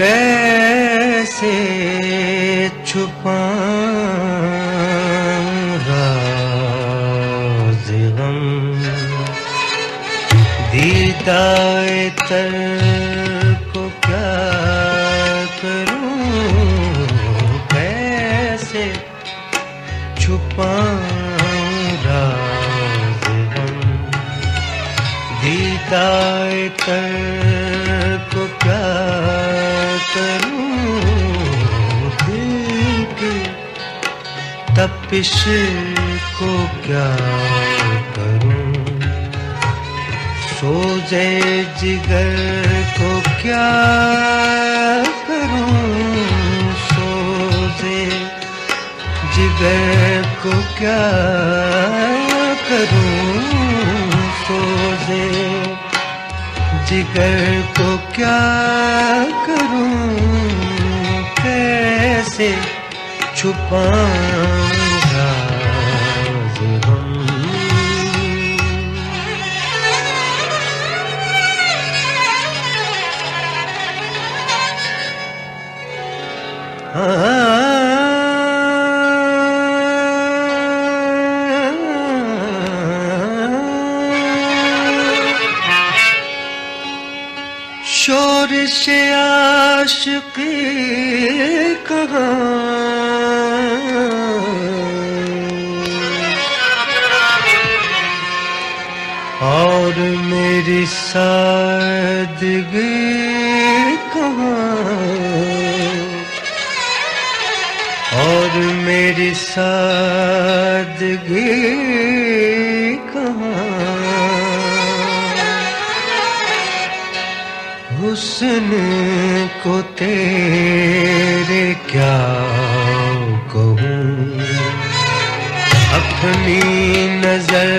कैसे छुपाऊं राज़ गम दीदाए तर को क्या करूं कैसे छुपाऊं राज़ गम दीदाए तर को क्या करूं दिल की तपिश को क्या करूं सोजे जिगर को क्या करूं सोजे जिगर को क्या करूं सोजे जिगर को क्या करूं कैसे छुपाऊं राज़ गम शोर से आशिक़ी कहाँ और मेरी सादगी कहाँ और मेरी सादगी कहाँ हुस्न को तेरे क्या कहूँ अपनी नजर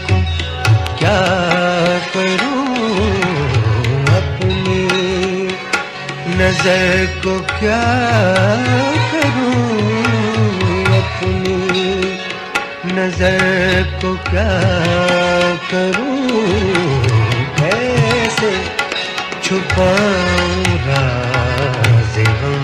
को क्या करूँ अपनी नजर को क्या करूँ अपनी नजर को क्या करूँ कैसे छुपाऊं राज़ गम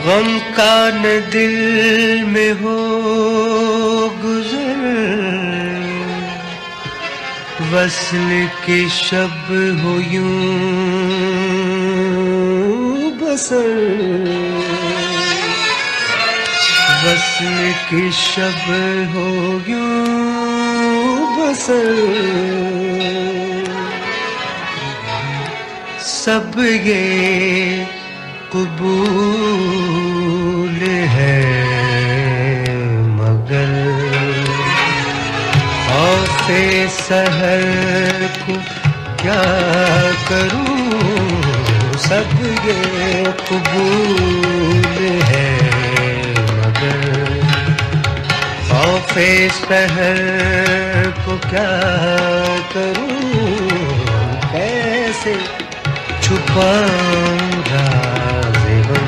गम का न दिल में हो गुज़र वस्ल की शब हो यूं बसर वस्ल की शब हो यूं बसर सब ये कबूल है मगर औसे सहर को क्या करूं सब ये कबूल है मगर औसे सहर को क्या करूं कैसे छुपाऊं राज़ गम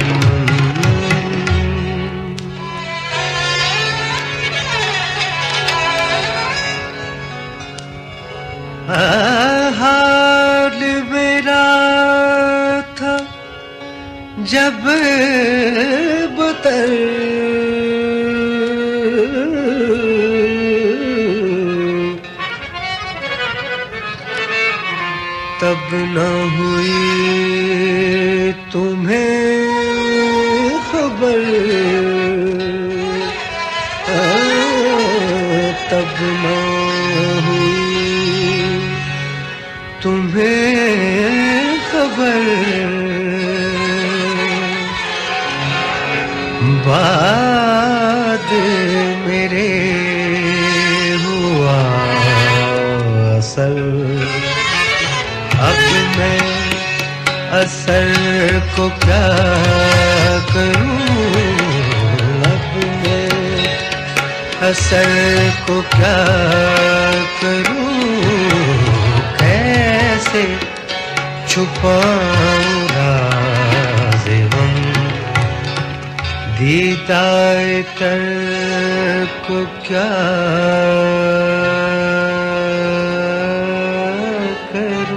हाल मेरा था जब बतर तब न हुई तुम्हें खबर तब न हुई असर, अब मैं असर को क्या करूं, अब मैं असर को क्या करूं, कैसे छुपाऊं राज़े गम, दीदार तर को क्या करूं।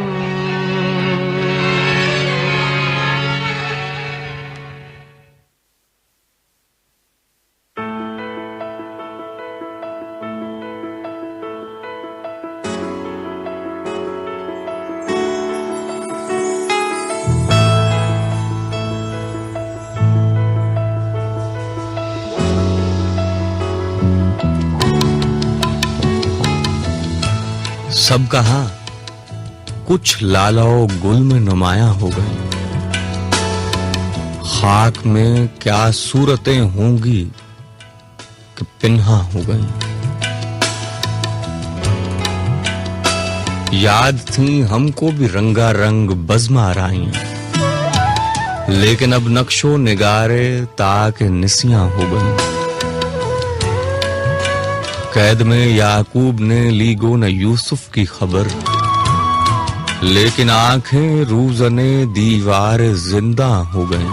सब कहा कुछ लालो गुल में नुमाया हो गई, खाक में क्या सूरतें होंगी कि पिन्हा हो गई। याद थी हमको भी रंगारंग बज़्म आराइयां, लेकिन अब नक्शो निगारे ताक निसियां हो गई। कैद में याकूब ने ली गो न यूसुफ की खबर, लेकिन आंखें रूज़ने दीवार जिंदा हो गई।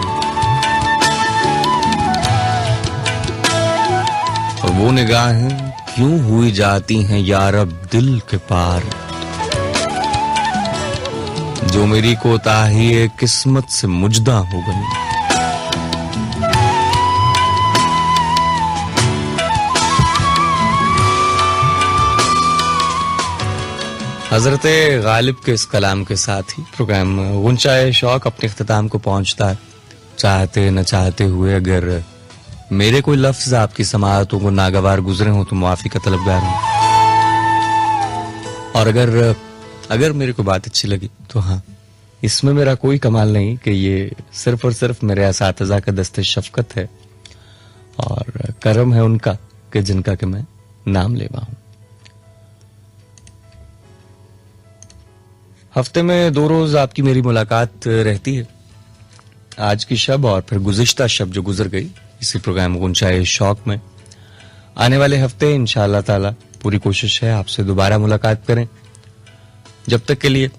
और वो निगाहें क्यों हुई जाती हैं यार अब दिल के पार, जो मेरी कोताही किस्मत से मुजदा हो गई। हजरत गालिब के इस कलाम के साथ ही प्रोग्राम गुंचाए शौक अपने इख्तिताम को पहुंचता है। चाहते न चाहते हुए अगर मेरे कोई लफ्ज आपकी समाअतों को नागवार गुजरे हो तो माफी का तलबगार हूं, और अगर मेरे को बात अच्छी लगी तो हाँ, इसमें मेरा कोई कमाल नहीं कि ये सिर्फ और सिर्फ मेरे असातिज़ा का दस्ते शफकत है और करम है उनका कि जिनका कि मैं नाम लेवा हूं। हफ्ते में 2 रोज आपकी मेरी मुलाकात रहती है, आज की शब और फिर गुज़िश्ता शब जो गुजर गई इसी प्रोग्राम गुंचाए शौक में। आने वाले हफ्ते इंशाअल्लाह ताला पूरी कोशिश है आपसे दोबारा मुलाकात करें। जब तक के लिए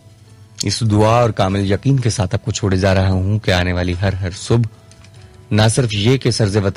इस दुआ और कामिल यकीन के साथ आपको छोड़े जा रहा हूं कि आने वाली हर सुबह ना सिर्फ ये कि सर्ज़े वतन